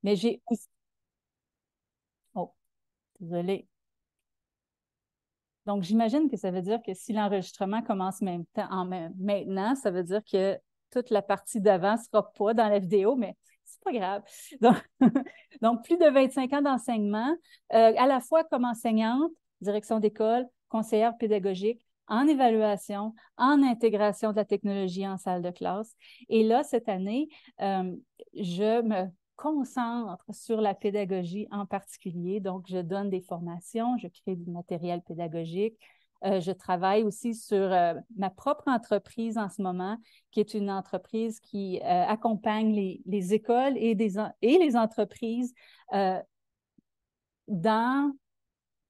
mais j'ai aussi... Oh, désolée. Donc, j'imagine que ça veut dire que si l'enregistrement commence maintenant, ça veut dire que toute la partie d'avant ne sera pas dans la vidéo, mais c'est pas grave. Donc, donc plus de 25 ans d'enseignement, à la fois comme enseignante, direction d'école, conseillère pédagogique, en évaluation, en intégration de la technologie en salle de classe. Et là, cette année, je me concentre sur la pédagogie en particulier. Donc, je donne des formations, je crée du matériel pédagogique. Je travaille aussi sur ma propre entreprise en ce moment, qui est une entreprise qui accompagne les écoles et les entreprises dans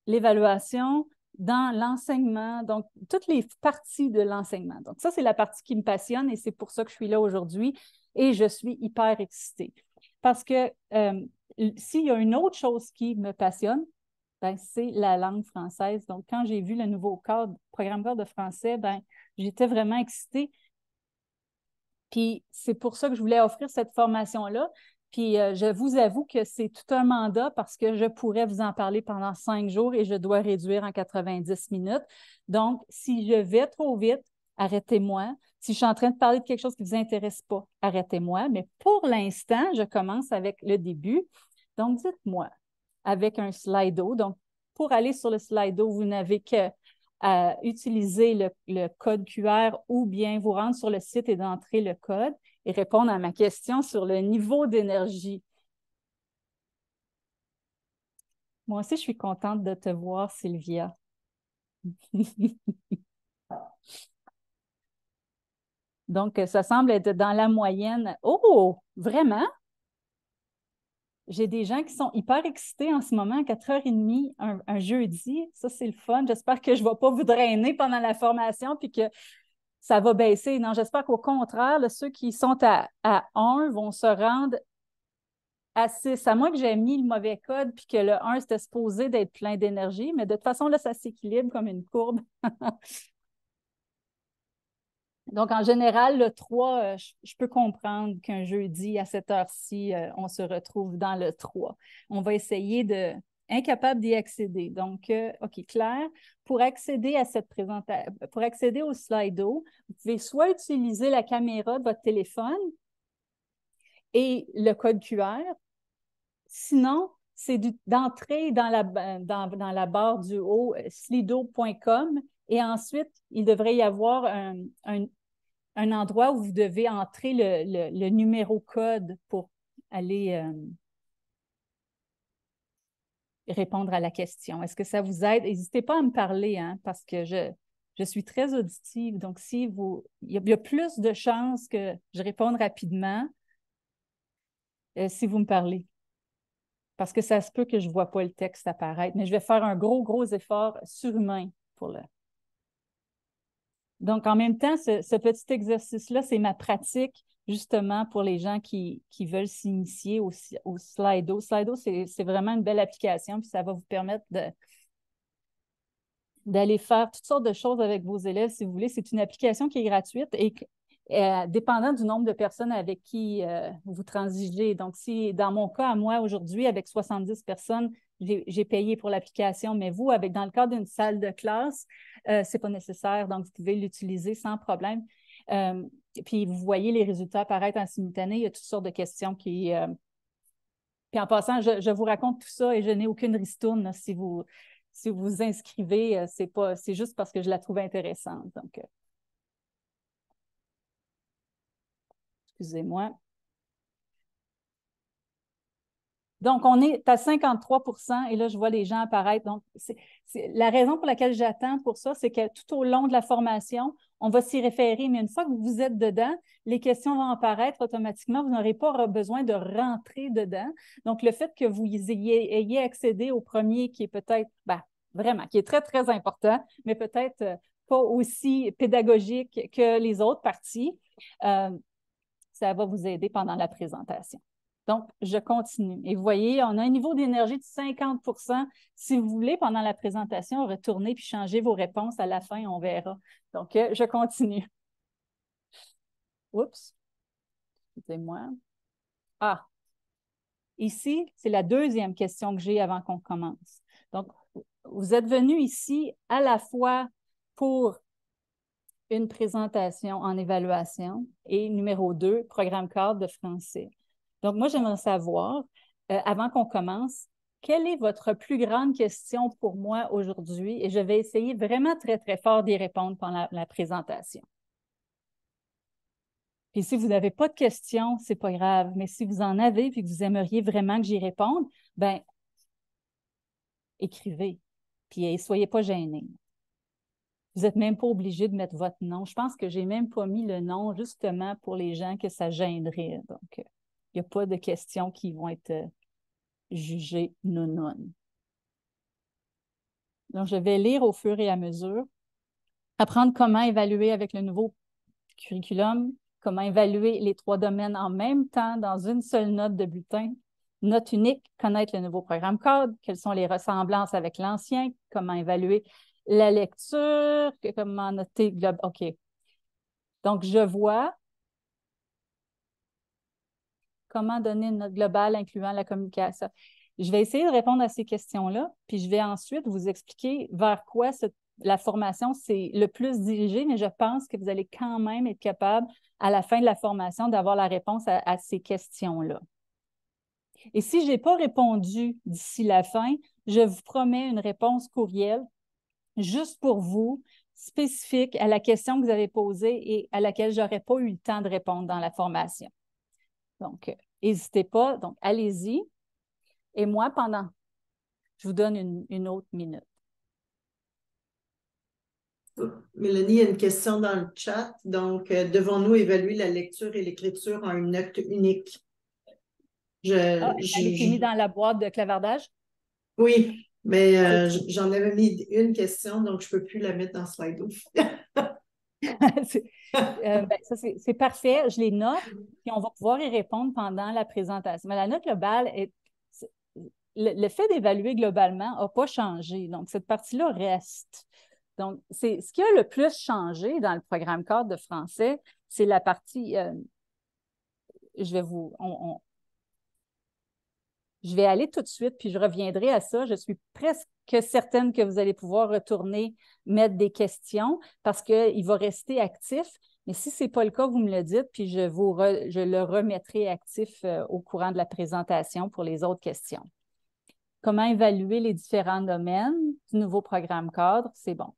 l'évaluation, dans l'enseignement, donc toutes les parties de l'enseignement. Donc, ça, c'est la partie qui me passionne et c'est pour ça que je suis là aujourd'hui et je suis hyper excitée. Parce que s'il y a une autre chose qui me passionne, ben, c'est la langue française. Donc, quand j'ai vu le nouveau programme cadre de français, ben, j'étais vraiment excitée. Puis, c'est pour ça que je voulais offrir cette formation-là. Puis, je vous avoue que c'est tout un mandat parce que je pourrais vous en parler pendant 5 jours et je dois réduire en 90 minutes. Donc, si je vais trop vite, arrêtez-moi. Si je suis en train de parler de quelque chose qui ne vous intéresse pas, arrêtez-moi. Mais pour l'instant, je commence avec le début. Donc, dites-moi, avec un Slido. Donc, pour aller sur le Slido, vous n'avez que à utiliser le code QR ou bien vous rendre sur le site et d'entrer le code et répondre à ma question sur le niveau d'énergie. Moi aussi, je suis contente de te voir, Sylvia. Donc, ça semble être dans la moyenne. Oh, vraiment? J'ai des gens qui sont hyper excités en ce moment à 4h30, un jeudi. Ça, c'est le fun. J'espère que je ne vais pas vous drainer pendant la formation puis que ça va baisser. Non, j'espère qu'au contraire, là, ceux qui sont à 1 vont se rendre à 6, à moins que j'ai mis le mauvais code puis que le 1, c'était supposé d'être plein d'énergie, mais de toute façon, là, ça s'équilibre comme une courbe. Donc, en général, le 3, je peux comprendre qu'un jeudi à cette heure-ci, on se retrouve dans le 3. On va essayer de incapable d'y accéder. Donc, OK, Claire, pour accéder à cette présentation, pour accéder au Slido, vous pouvez soit utiliser la caméra de votre téléphone et le code QR. Sinon, c'est d'entrer dans la barre du haut, slido.com, et ensuite, il devrait y avoir un endroit où vous devez entrer le numéro code pour aller répondre à la question. Est-ce que ça vous aide? N'hésitez pas à me parler, hein, parce que je suis très auditive. Donc, il y a plus de chances que je réponde rapidement si vous me parlez. Parce que ça se peut que je ne vois pas le texte apparaître, mais je vais faire un gros, gros effort surhumain pour le. Donc, en même temps, ce petit exercice-là, c'est ma pratique justement pour les gens qui veulent s'initier au Slido. Slido, c'est vraiment une belle application, puis ça va vous permettre d'aller faire toutes sortes de choses avec vos élèves si vous voulez. C'est une application qui est gratuite et dépendant du nombre de personnes avec qui vous transigez. Donc, si dans mon cas, à moi, aujourd'hui, avec 70 personnes, j'ai payé pour l'application, mais vous, dans le cadre d'une salle de classe, ce n'est pas nécessaire. Donc, vous pouvez l'utiliser sans problème. Puis, vous voyez les résultats apparaître en simultané. Il y a toutes sortes de questions qui. Puis, en passant, je vous raconte tout ça et je n'ai aucune ristourne là, si vous inscrivez. C'est juste parce que je la trouve intéressante. Donc, excusez-moi. Donc, on est à 53 et là, je vois les gens apparaître. Donc, la raison pour laquelle j'attends pour ça, c'est que tout au long de la formation, on va s'y référer, mais une fois que vous êtes dedans, les questions vont apparaître automatiquement. Vous n'aurez pas besoin de rentrer dedans. Donc, le fait que vous ayez accédé au premier qui est peut-être, vraiment, qui est très, très important, mais peut-être pas aussi pédagogique que les autres parties, euh, ça va vous aider pendant la présentation. Donc, je continue. Et vous voyez, on a un niveau d'énergie de 50 %. Si vous voulez, pendant la présentation, retournez puis changer vos réponses à la fin, on verra. Donc, je continue. Oups, excusez-moi. Ah, ici, c'est la deuxième question que j'ai avant qu'on commence. Donc, vous êtes venu ici à la fois pour une présentation en évaluation et numéro 2, programme cadre de français. Donc, moi, j'aimerais savoir, avant qu'on commence, quelle est votre plus grande question pour moi aujourd'hui? Et je vais essayer vraiment très, très fort d'y répondre pendant la présentation. Puis si vous n'avez pas de questions, c'est pas grave. Mais si vous en avez et que vous aimeriez vraiment que j'y réponde, ben écrivez. Puis soyez pas gênés. Vous n'êtes même pas obligé de mettre votre nom. Je pense que je n'ai même pas mis le nom justement pour les gens que ça gênerait. Donc, il n'y a pas de questions qui vont être jugées non. Donc, je vais lire au fur et à mesure. Apprendre comment évaluer avec le nouveau curriculum, comment évaluer les 3 domaines en même temps dans une seule note de bulletin. Note unique, connaître le nouveau programme cadre, quelles sont les ressemblances avec l'ancien, comment évaluer la lecture, comment noter OK. Donc, je vois comment donner une note globale incluant la communication. Je vais essayer de répondre à ces questions-là, puis je vais ensuite vous expliquer vers quoi la formation, c'est le plus dirigé, mais je pense que vous allez quand même être capable, à la fin de la formation, d'avoir la réponse à ces questions-là. Et si je n'ai pas répondu d'ici la fin, je vous promets une réponse courriel juste pour vous, spécifique à la question que vous avez posée et à laquelle je n'aurais pas eu le temps de répondre dans la formation. Donc, n'hésitez pas. Donc, allez-y. Et moi, je vous donne une autre minute. Mélanie, il y a une question dans le chat. Donc, devons-nous évaluer la lecture et l'écriture en une note unique? Elle a été mise dans la boîte de clavardage? Oui, mais j'en avais mis une question, donc je ne peux plus la mettre dans Slido. Ça, c'est parfait. Je les note, puis on va pouvoir y répondre pendant la présentation. Mais la note globale, le fait d'évaluer globalement n'a pas changé. Donc, cette partie-là reste. Donc, ce qui a le plus changé dans le programme cadre de français, c'est la partie, je vais aller tout de suite, puis je reviendrai à ça. Je suis presque certaine que vous allez pouvoir retourner mettre des questions parce qu'il va rester actif. Mais si ce n'est pas le cas, vous me le dites, puis je le remettrai actif au courant de la présentation pour les autres questions. Comment évaluer les différents domaines du nouveau programme cadre? C'est bon.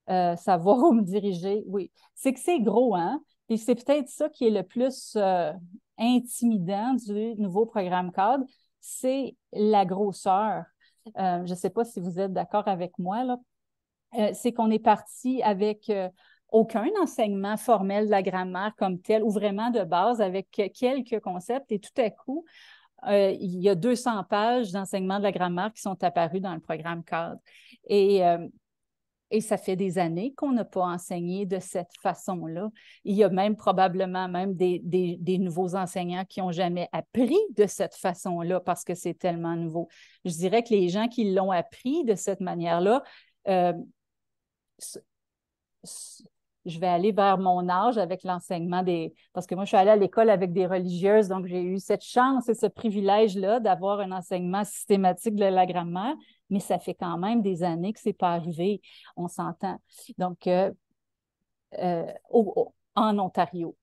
Savoir où me diriger, oui. C'est que c'est gros, hein? Puis c'est peut-être ça qui est le plus intimidant du nouveau programme cadre, c'est la grosseur. Je ne sais pas si vous êtes d'accord avec moi, là. C'est qu'on est parti avec aucun enseignement formel de la grammaire comme tel, ou vraiment de base, avec quelques concepts, et tout à coup, il y a 200 pages d'enseignement de la grammaire qui sont apparues dans le programme cadre. Et ça fait des années qu'on n'a pas enseigné de cette façon-là. Il y a même probablement des nouveaux enseignants qui n'ont jamais appris de cette façon-là parce que c'est tellement nouveau. Je dirais que les gens qui l'ont appris de cette manière-là, je vais aller vers mon âge avec l'enseignement parce que moi, je suis allée à l'école avec des religieuses, donc j'ai eu cette chance et ce privilège-là d'avoir un enseignement systématique de la grammaire, mais ça fait quand même des années que ce n'est pas arrivé, on s'entend. Donc, en Ontario.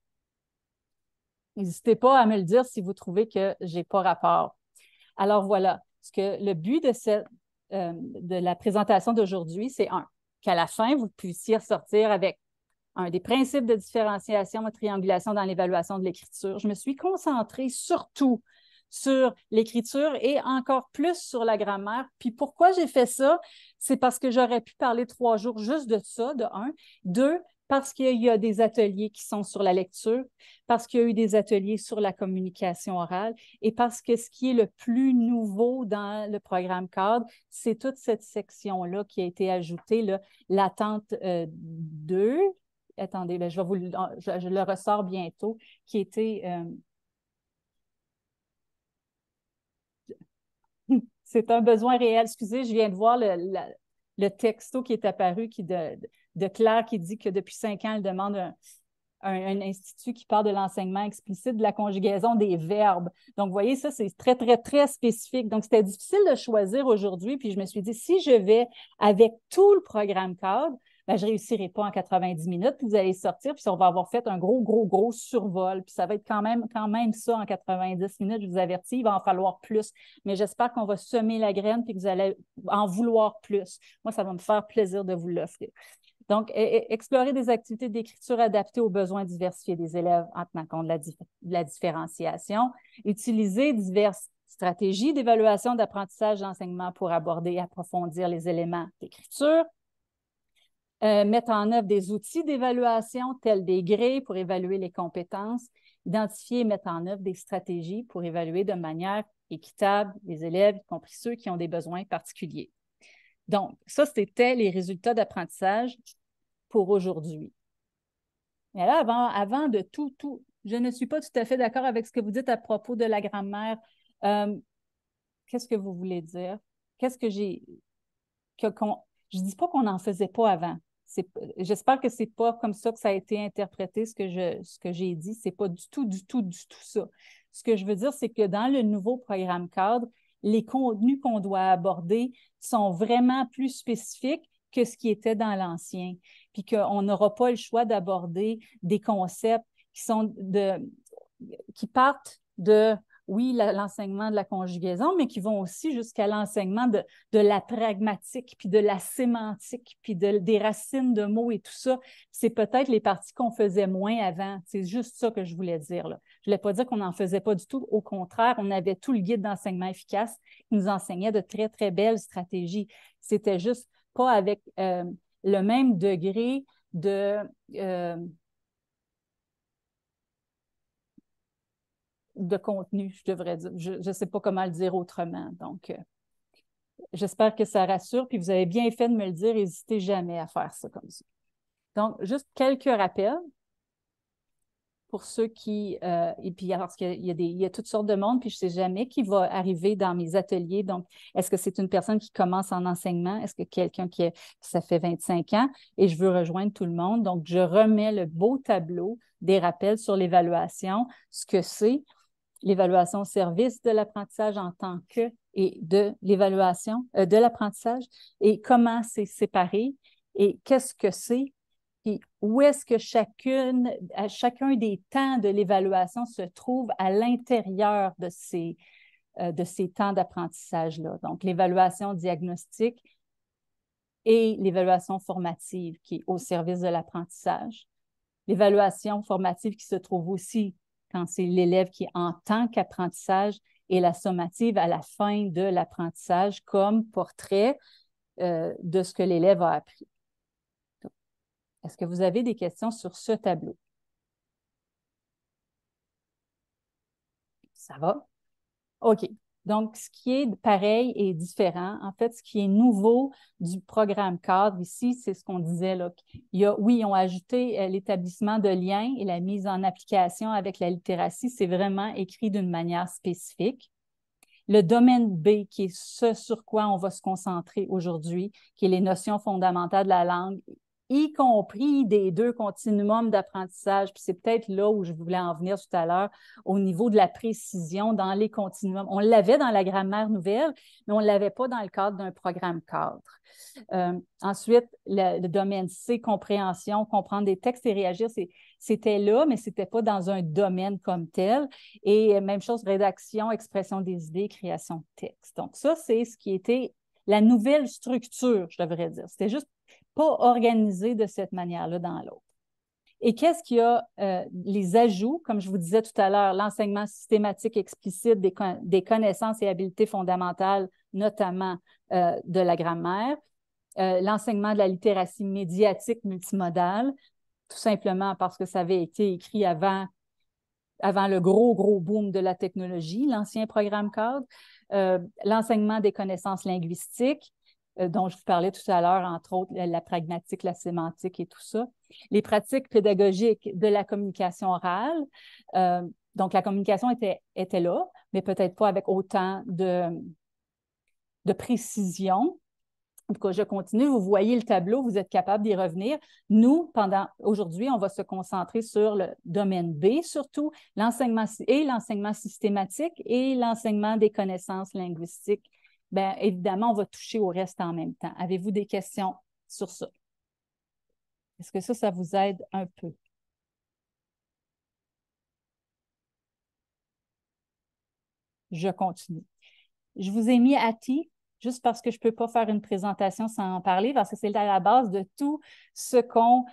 N'hésitez pas à me le dire si vous trouvez que je n'ai pas rapport. Alors voilà, le but de la présentation d'aujourd'hui, c'est qu'à la fin, vous puissiez ressortir avec un des principes de différenciation de triangulation dans l'évaluation de l'écriture. Je me suis concentrée surtout sur l'écriture et encore plus sur la grammaire. Puis pourquoi j'ai fait ça? C'est parce que j'aurais pu parler 3 jours juste de ça, de 1. 2, parce qu'il y a des ateliers qui sont sur la lecture, parce qu'il y a eu des ateliers sur la communication orale et parce que ce qui est le plus nouveau dans le programme cadre, c'est toute cette section-là qui a été ajoutée, l'attente 2. Attendez, je le ressors bientôt, qui était... c'est un besoin réel. Excusez, je viens de voir le texto qui est apparu de Claire qui dit que depuis 5 ans, elle demande un institut qui parle de l'enseignement explicite de la conjugaison des verbes. Donc, vous voyez, ça, c'est très, très, très spécifique. Donc, c'était difficile de choisir aujourd'hui. Puis, je me suis dit, si je vais avec tout le programme cadre, ben, je ne réussirai pas en 90 minutes. Puis, vous allez sortir, puis on va avoir fait un gros survol. Puis, ça va être quand même ça en 90 minutes. Je vous avertis, il va en falloir plus. Mais j'espère qu'on va semer la graine, puis que vous allez en vouloir plus. Moi, ça va me faire plaisir de vous l'offrir. Donc, explorer des activités d'écriture adaptées aux besoins diversifiés des élèves en tenant compte de la différenciation. Utiliser diverses stratégies d'évaluation d'apprentissage d'enseignement pour aborder et approfondir les éléments d'écriture. Mettre en œuvre des outils d'évaluation tels des grilles pour évaluer les compétences. Identifier et mettre en œuvre des stratégies pour évaluer de manière équitable les élèves, y compris ceux qui ont des besoins particuliers. Donc, ça, c'était les résultats d'apprentissage pour aujourd'hui. Mais là, avant de tout, je ne suis pas tout à fait d'accord avec ce que vous dites à propos de la grammaire. Qu'est-ce que vous voulez dire? Qu'est-ce que j'ai... je ne dis pas qu'on n'en faisait pas avant. J'espère que ce n'est pas comme ça que ça a été interprété, ce que j'ai dit. Ce n'est pas du tout ça. Ce que je veux dire, c'est que dans le nouveau programme cadre, les contenus qu'on doit aborder sont vraiment plus spécifiques que ce qui était dans l'ancien. Puis qu'on n'aura pas le choix d'aborder des concepts qui partent de, oui, l'enseignement de la conjugaison, mais qui vont aussi jusqu'à l'enseignement de la pragmatique, puis de la sémantique, puis des racines de mots et tout ça. C'est peut-être les parties qu'on faisait moins avant. C'est juste ça que je voulais dire, là. Je ne voulais pas dire qu'on n'en faisait pas du tout. Au contraire, on avait tout le guide d'enseignement efficace qui nous enseignait de très, très belles stratégies. C'était juste pas avec le même degré de contenu, je devrais dire. Je ne sais pas comment le dire autrement. Donc, j'espère que ça rassure. Puis vous avez bien fait de me le dire. N'hésitez jamais à faire ça comme ça. Donc, juste quelques rappels pour ceux qui... et puis, parce qu'il y a toutes sortes de monde, puis je ne sais jamais qui va arriver dans mes ateliers. Donc, est-ce que c'est une personne qui commence en enseignement? Est-ce que quelqu'un ça fait 25 ans? Et je veux rejoindre tout le monde. Donc, je remets le beau tableau des rappels sur l'évaluation, ce que c'est, l'évaluation au service de l'apprentissage en tant que et de l'évaluation de l'apprentissage et comment c'est séparé et qu'est-ce que c'est. Puis où est-ce que chacun des temps de l'évaluation se trouve à l'intérieur de ces temps d'apprentissage-là. Donc, l'évaluation diagnostique et l'évaluation formative qui est au service de l'apprentissage. L'évaluation formative qui se trouve aussi quand c'est l'élève qui est en tant qu'apprentissage et la sommative à la fin de l'apprentissage comme portrait de ce que l'élève a appris. Est-ce que vous avez des questions sur ce tableau? Ça va? OK. Donc, ce qui est pareil et différent, en fait, ce qui est nouveau du programme cadre ici, c'est ce qu'on disait là. Oui, ils ont ajouté l'établissement de liens et la mise en application avec la littératie. C'est vraiment écrit d'une manière spécifique. Le domaine B, qui est ce sur quoi on va se concentrer aujourd'hui, qui est les notions fondamentales de la langue, y compris des deux continuums d'apprentissage. Puis c'est peut-être là où je voulais en venir tout à l'heure, au niveau de la précision dans les continuums. On l'avait dans la grammaire nouvelle, mais on ne l'avait pas dans le cadre d'un programme cadre. Ensuite, le domaine C, compréhension, comprendre des textes et réagir, c'était là, mais ce n'était pas dans un domaine comme tel. Et même chose, rédaction, expression des idées, création de texte. Donc ça, c'est ce qui était la nouvelle structure, je devrais dire. C'était juste pas organisé de cette manière-là dans l'autre. Et qu'est-ce qu'il y a? Les ajouts, comme je vous disais tout à l'heure, l'enseignement systématique explicite des connaissances et habiletés fondamentales, notamment de la grammaire, l'enseignement de la littératie médiatique multimodale, tout simplement parce que ça avait été écrit avant le gros boom de la technologie, l'ancien programme cadre, l'enseignement des connaissances linguistiques, dont je vous parlais tout à l'heure, entre autres, la pragmatique, la sémantique et tout ça. Les pratiques pédagogiques de la communication orale. Donc, la communication était là, mais peut-être pas avec autant de précision. En tout cas, je continue. Vous voyez le tableau, vous êtes capable d'y revenir. Nous, aujourd'hui, on va se concentrer sur le domaine B, surtout l'enseignement systématique et l'enseignement des connaissances linguistiques. Bien, évidemment, on va toucher au reste en même temps. Avez-vous des questions sur ça? Est-ce que ça vous aide un peu? Je continue. Je vous ai mis Hattie, juste parce que je ne peux pas faire une présentation sans en parler, parce que c'est à la base de tout ce qu'on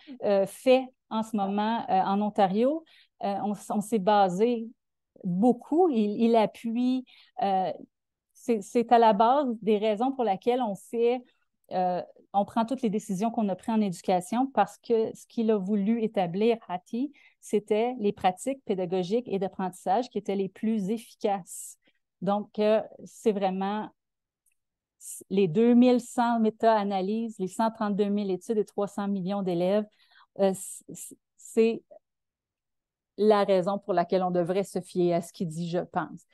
fait en ce moment en Ontario. On s'est basé beaucoup. Il appuie, c'est à la base des raisons pour lesquelles on prend toutes les décisions qu'on a prises en éducation, parce que ce qu'il a voulu établir, Hattie, c'était les pratiques pédagogiques et d'apprentissage qui étaient les plus efficaces. Donc, c'est vraiment les 2100 méta-analyses, les 132 000 études et 300 millions d'élèves, c'est la raison pour laquelle on devrait se fier à ce qu'il dit, je pense.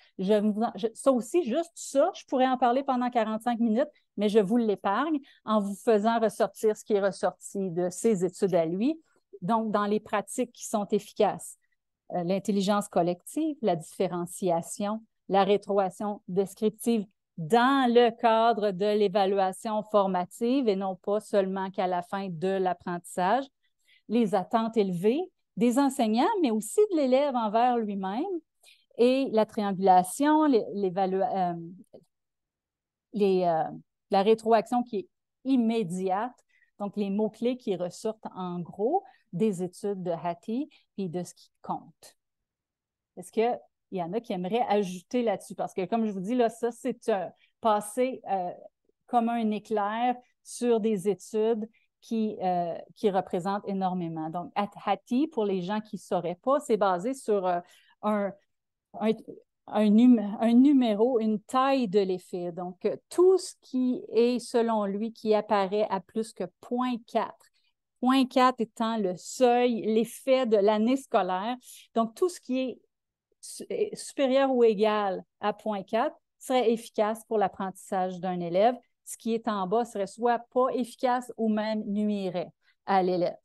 Ça aussi, juste ça, je pourrais en parler pendant 45 minutes, mais je vous l'épargne en vous faisant ressortir ce qui est ressorti de ses études à lui. Donc, dans les pratiques qui sont efficaces, l'intelligence collective, la différenciation, la rétroaction descriptive dans le cadre de l'évaluation formative et non pas seulement qu'à la fin de l'apprentissage, les attentes élevées des enseignants, mais aussi de l'élève envers lui-même, et la triangulation, la rétroaction qui est immédiate, donc les mots-clés qui ressortent en gros des études de Hattie et de ce qui compte. Est-ce qu'il y en a qui aimeraient ajouter là-dessus? Parce que, comme je vous dis, là, ça, c'est passé comme un éclair sur des études qui représentent énormément. Donc, Hattie, pour les gens qui ne sauraient pas, c'est basé sur un numéro, une taille de l'effet. Donc, tout ce qui est, selon lui, qui apparaît à plus que 0,4. 0,4 étant le seuil, l'effet de l'année scolaire. Donc, tout ce qui est supérieur ou égal à 0,4 serait efficace pour l'apprentissage d'un élève. Ce qui est en bas serait soit pas efficace ou même nuirait à l'élève.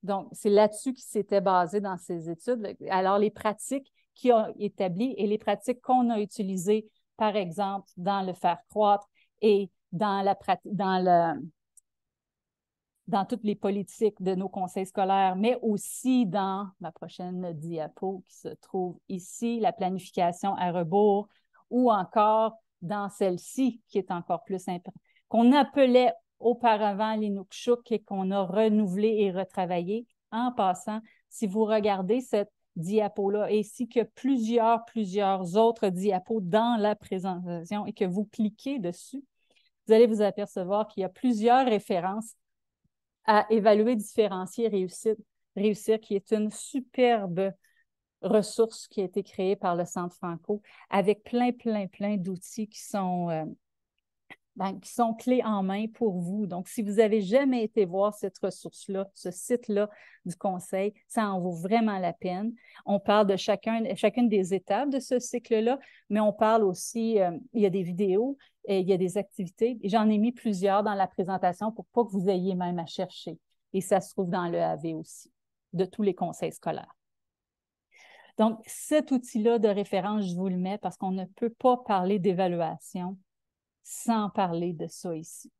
Donc, c'est là-dessus qu'il s'était basé dans ses études. Alors, les pratiques qu'il a établies et les pratiques qu'on a utilisées, par exemple, dans le faire croître et dans toutes les politiques de nos conseils scolaires, mais aussi dans ma prochaine diapo qui se trouve ici, la planification à rebours, ou encore dans celle-ci, qui est encore plus qu'on appelait auparavant l'Inukshuk et qu'on a renouvelé et retravaillé. En passant, si vous regardez cette diapo-là, ainsi que plusieurs autres diapos dans la présentation et que vous cliquez dessus, vous allez vous apercevoir qu'il y a plusieurs références à évaluer, différencier, réussir, qui est une superbe ressource qui a été créée par le Centre Franco avec plein d'outils qui sont clés en main pour vous. Donc, si vous n'avez jamais été voir cette ressource-là, ce site-là du Conseil, ça en vaut vraiment la peine. On parle de chacune des étapes de ce cycle-là, mais on parle aussi, il y a des vidéos, et il y a des activités. J'en ai mis plusieurs dans la présentation pour pas que vous ayez même à chercher. Et ça se trouve dans le AV aussi, de tous les conseils scolaires. Donc, cet outil-là de référence, je vous le mets parce qu'on ne peut pas parler d'évaluation sans parler de ça ici.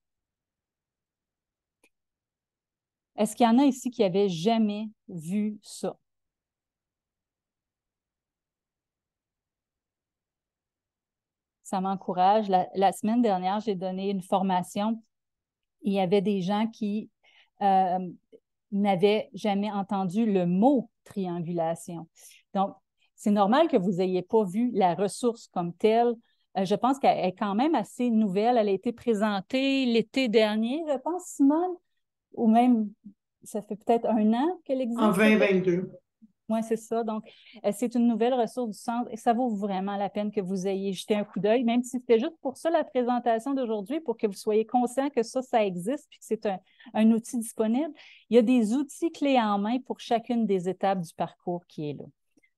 Est-ce qu'il y en a ici qui n'avaient jamais vu ça? Ça m'encourage. La semaine dernière, j'ai donné une formation. Il y avait des gens qui n'avaient jamais entendu le mot triangulation. Donc, c'est normal que vous n'ayez pas vu la ressource comme telle. Je pense qu'elle est quand même assez nouvelle. Elle a été présentée l'été dernier, je pense, Simone, ou même, ça fait peut-être 1 an qu'elle existe. En 2022. Oui, c'est ça. Donc, c'est une nouvelle ressource du centre et ça vaut vraiment la peine que vous ayez jeté un coup d'œil, même si c'était juste pour ça la présentation d'aujourd'hui, pour que vous soyez conscient que ça existe puis que c'est un outil disponible. Il y a des outils clés en main pour chacune des étapes du parcours qui est là.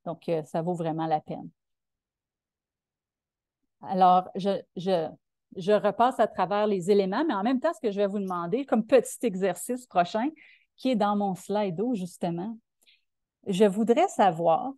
Donc, ça vaut vraiment la peine. Alors, je repasse à travers les éléments, mais en même temps, ce que je vais vous demander, comme petit exercice prochain, qui est dans mon Slido, justement, je voudrais savoir,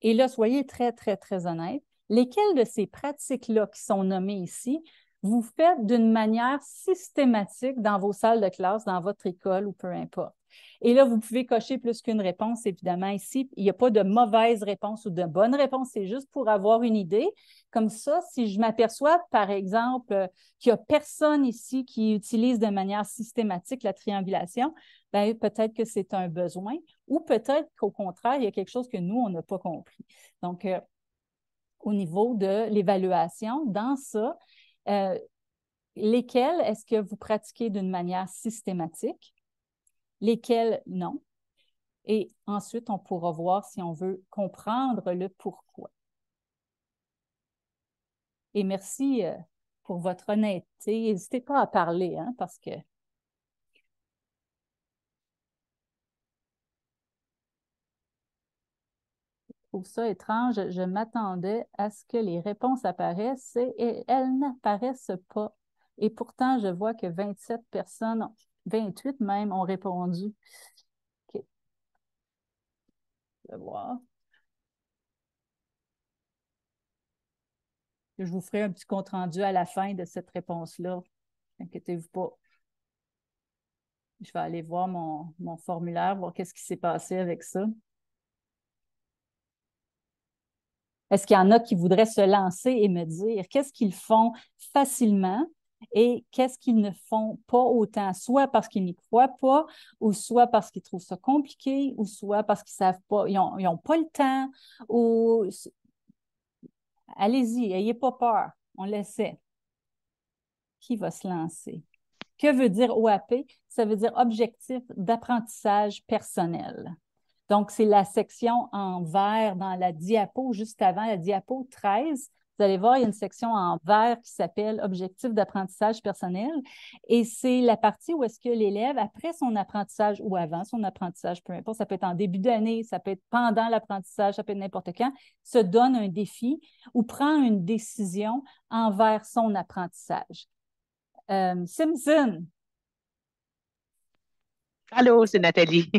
et là, soyez très, très, très honnête, lesquelles de ces pratiques-là qui sont nommées ici, vous faites d'une manière systématique dans vos salles de classe, dans votre école ou peu importe. Et là, vous pouvez cocher plus qu'une réponse, évidemment, ici. Il n'y a pas de mauvaise réponse ou de bonne réponse, c'est juste pour avoir une idée. Comme ça, si je m'aperçois, par exemple, qu'il n'y a personne ici qui utilise de manière systématique la triangulation, bien, peut-être que c'est un besoin ou peut-être qu'au contraire, il y a quelque chose que nous, on n'a pas compris. Donc, au niveau de l'évaluation, dans ça, lesquels est-ce que vous pratiquez d'une manière systématique? Lesquels non? Et ensuite, on pourra voir si on veut comprendre le pourquoi. Et merci pour votre honnêteté. N'hésitez pas à parler, hein, parce que je trouve ça étrange. Je m'attendais à ce que les réponses apparaissent et elles n'apparaissent pas. Et pourtant, je vois que 27 personnes, 28 même, ont répondu. OK. Je vais voir. Je vous ferai un petit compte-rendu à la fin de cette réponse-là. Inquiétez-vous pas. Je vais aller voir mon formulaire, voir qu'est-ce qui s'est passé avec ça. Est-ce qu'il y en a qui voudraient se lancer et me dire qu'est-ce qu'ils font facilement et qu'est-ce qu'ils ne font pas autant, soit parce qu'ils n'y croient pas, ou soit parce qu'ils trouvent ça compliqué, ou soit parce qu'ils ne savent pas, ils n'ont pas le temps, ou allez-y, n'ayez pas peur, on l'essaie. Qui va se lancer? Que veut dire OAP? Ça veut dire objectif d'apprentissage personnel. Donc, c'est la section en vert dans la diapo, juste avant la diapo 13. Vous allez voir, il y a une section en vert qui s'appelle Objectif d'apprentissage personnel. Et c'est la partie où est-ce que l'élève, après son apprentissage ou avant son apprentissage, peu importe, ça peut être en début d'année, ça peut être pendant l'apprentissage, ça peut être n'importe quand, se donne un défi ou prend une décision envers son apprentissage. Simpson. Allô, c'est Nathalie.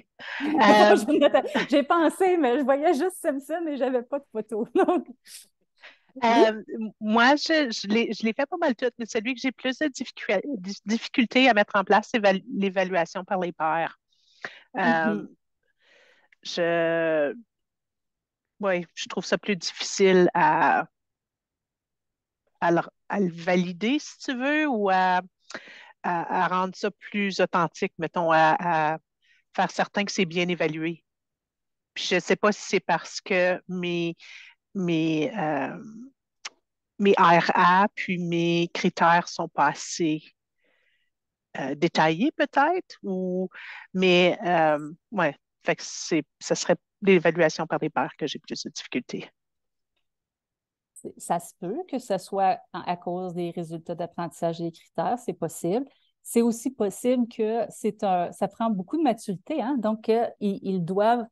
J'ai pensé, mais je voyais juste Simpson et je n'avais pas de photo. Donc, oui. Moi, je l'ai fait pas mal tout, mais celui que j'ai plus de difficultés à mettre en place, c'est l'évaluation par les pairs. Mm-hmm. Je, ouais, je trouve ça plus difficile à le valider, si tu veux, ou à rendre ça plus authentique, mettons, à faire certain que c'est bien évalué. Puis je ne sais pas si c'est parce que mes, euh, mes RA puis mes critères sont pas assez détaillés peut-être, mais ouais, fait que ça serait l'évaluation par les pairs que j'ai plus de difficultés. Ça se peut que ce soit à cause des résultats d'apprentissage et des critères, c'est possible. C'est aussi possible que ça prend beaucoup de maturité, hein? Donc ils doivent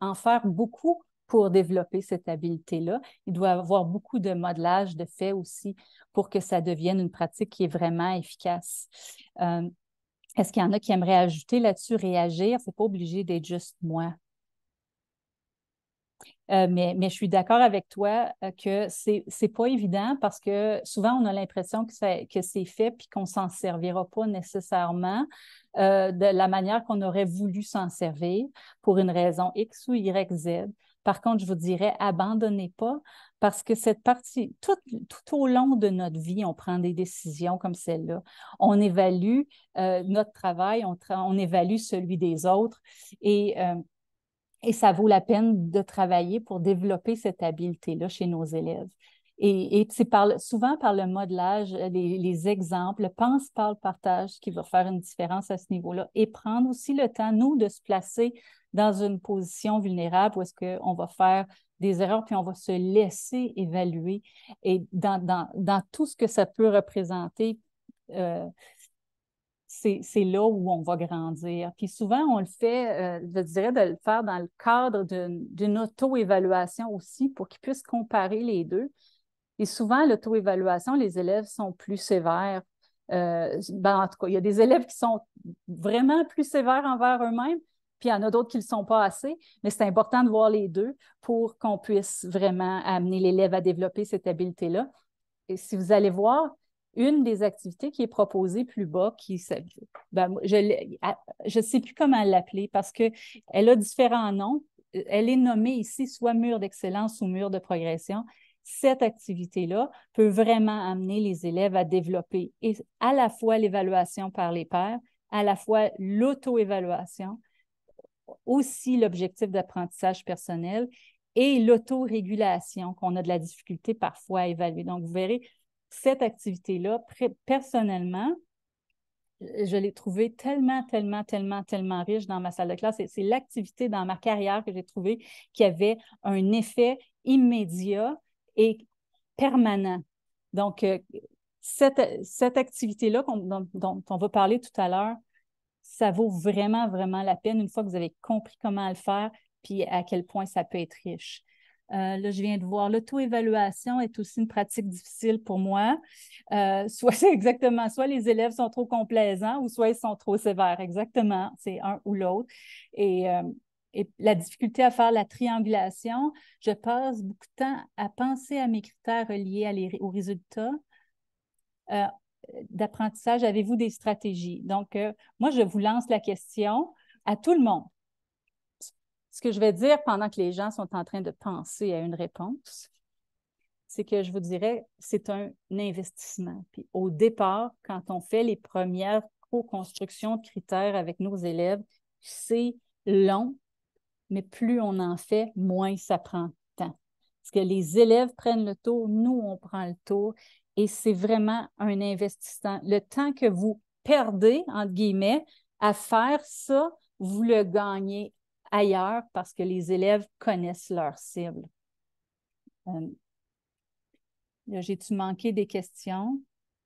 en faire beaucoup pour développer cette habileté-là. Il doit y avoir beaucoup de modelage de fait aussi pour que ça devienne une pratique qui est vraiment efficace. Est-ce qu'il y en a qui aimeraient ajouter là-dessus, réagir? Ce n'est pas obligé d'être juste moi. Mais je suis d'accord avec toi que c'est pas évident parce que souvent, on a l'impression que c'est fait puis qu'on ne s'en servira pas nécessairement de la manière qu'on aurait voulu s'en servir pour une raison X ou Y, Z. Par contre, je vous dirais, abandonnez pas parce que cette partie, tout au long de notre vie, on prend des décisions comme celle-là. On évalue notre travail, on évalue celui des autres et ça vaut la peine de travailler pour développer cette habileté-là chez nos élèves. Et c'est souvent par le modelage, les exemples, le pense, parle, partage qui va faire une différence à ce niveau-là. Et prendre aussi le temps, nous, de se placer dans une position vulnérable où est-ce qu'on va faire des erreurs, puis on va se laisser évaluer. Et dans tout ce que ça peut représenter, c'est là où on va grandir. Puis souvent, on le fait, je dirais, de le faire dans le cadre d'une auto-évaluation aussi pour qu'ils puissent comparer les deux. Et souvent, l'auto-évaluation, les élèves sont plus sévères. En tout cas, il y a des élèves qui sont vraiment plus sévères envers eux-mêmes, puis il y en a d'autres qui ne le sont pas assez, mais c'est important de voir les deux pour qu'on puisse vraiment amener l'élève à développer cette habileté-là. Et si vous allez voir, une des activités qui est proposée plus bas, je ne sais plus comment l'appeler parce qu'elle a différents noms. Elle est nommée ici soit mur d'excellence ou mur de progression. Cette activité-là peut vraiment amener les élèves à développer à la fois l'évaluation par les pairs, à la fois l'auto-évaluation, aussi l'objectif d'apprentissage personnel et l'autorégulation qu'on a de la difficulté parfois à évaluer. Donc, vous verrez, cette activité-là, personnellement, je l'ai trouvée tellement, tellement, tellement, tellement riche dans ma salle de classe. C'est l'activité dans ma carrière que j'ai trouvée qui avait un effet immédiat et permanent. Donc, cette activité-là dont on va parler tout à l'heure, ça vaut vraiment, vraiment la peine une fois que vous avez compris comment le faire puis à quel point ça peut être riche. Là, je viens de voir, l'auto-évaluation est aussi une pratique difficile pour moi. C'est exactement, soit les élèves sont trop complaisants ou soit ils sont trop sévères. Exactement, c'est un ou l'autre. Et la difficulté à faire la triangulation, je passe beaucoup de temps à penser à mes critères reliés aux résultats d'apprentissage. Avez-vous des stratégies? Donc, moi, je vous lance la question à tout le monde. Ce que je vais dire pendant que les gens sont en train de penser à une réponse, c'est que je vous dirais, c'est un investissement. Puis au départ, quand on fait les premières co-constructions de critères avec nos élèves, c'est long, mais plus on en fait, moins ça prend de temps. Parce que les élèves prennent le tour, nous, on prend le tour, et c'est vraiment un investissement. Le temps que vous perdez, entre guillemets, à faire ça, vous le gagnez ailleurs parce que les élèves connaissent leur cible. J'ai-tu manqué des questions?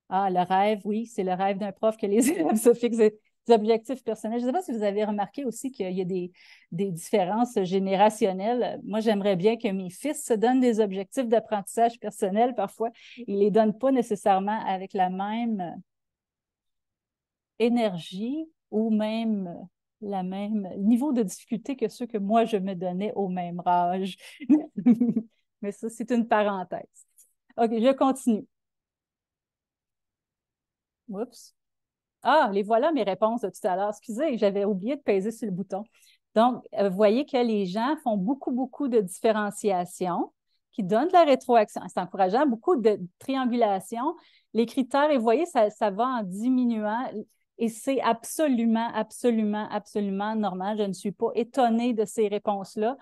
Ah, le rêve, oui, c'est le rêve d'un prof que les élèves se fixent des objectifs personnels. Je ne sais pas si vous avez remarqué aussi qu'il y a des différences générationnelles. Moi, j'aimerais bien que mes fils se donnent des objectifs d'apprentissage personnel. Parfois, ils ne les donnent pas nécessairement avec la même énergie ou même le même niveau de difficulté que ceux que moi, je me donnais au même âge. Mais ça, c'est une parenthèse. OK, je continue. Oups. Ah, les voilà mes réponses de tout à l'heure. Excusez, j'avais oublié de peser sur le bouton. Donc, vous voyez que les gens font beaucoup, beaucoup de différenciation qui donnent de la rétroaction. C'est encourageant, beaucoup de triangulation. Les critères, et vous voyez, ça va en diminuant et c'est absolument, absolument, absolument normal. Je ne suis pas étonnée de ces réponses-là.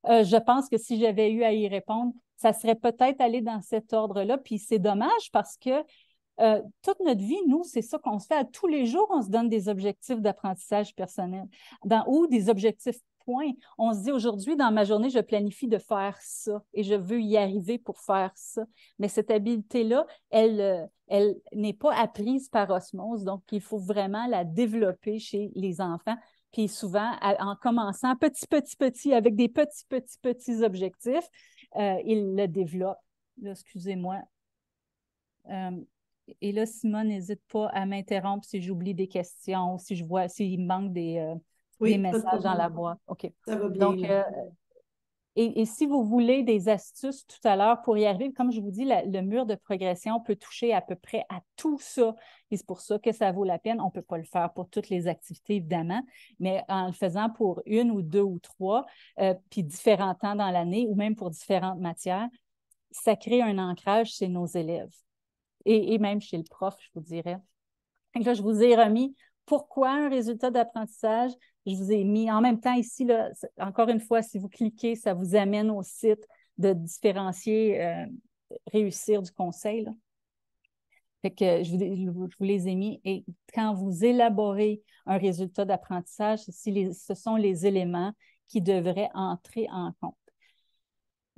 Je pense que si j'avais eu à y répondre, ça serait peut-être aller dans cet ordre-là. Puis c'est dommage parce que toute notre vie, nous, c'est ça qu'on se fait. À tous les jours, on se donne des objectifs d'apprentissage personnel ou des objectifs points. On se dit aujourd'hui, dans ma journée, je planifie de faire ça et je veux y arriver pour faire ça. Mais cette habileté-là, elle n'est pas apprise par osmose. Donc, il faut vraiment la développer chez les enfants. Puis souvent, en commençant petit, avec des petits objectifs, ils le développent. Là, excusez-moi. Et là, Simone, n'hésite pas à m'interrompre si j'oublie des questions ou si je vois s'il me manque des messages dans la boîte. OK. Ça va bien. Donc, et si vous voulez des astuces tout à l'heure pour y arriver, comme je vous dis, le mur de progression peut toucher à peu près à tout ça. Et c'est pour ça que ça vaut la peine. On ne peut pas le faire pour toutes les activités, évidemment, mais en le faisant pour une ou deux ou trois, puis différents temps dans l'année ou même pour différentes matières, ça crée un ancrage chez nos élèves. Et même chez le prof, je vous dirais. Et là, je vous ai remis pourquoi un résultat d'apprentissage. Je vous ai mis en même temps ici, là, encore une fois, si vous cliquez, ça vous amène au site de différencier réussir du conseil. Là. Fait que je vous les ai mis. Et quand vous élaborez un résultat d'apprentissage, ce sont les éléments qui devraient entrer en compte.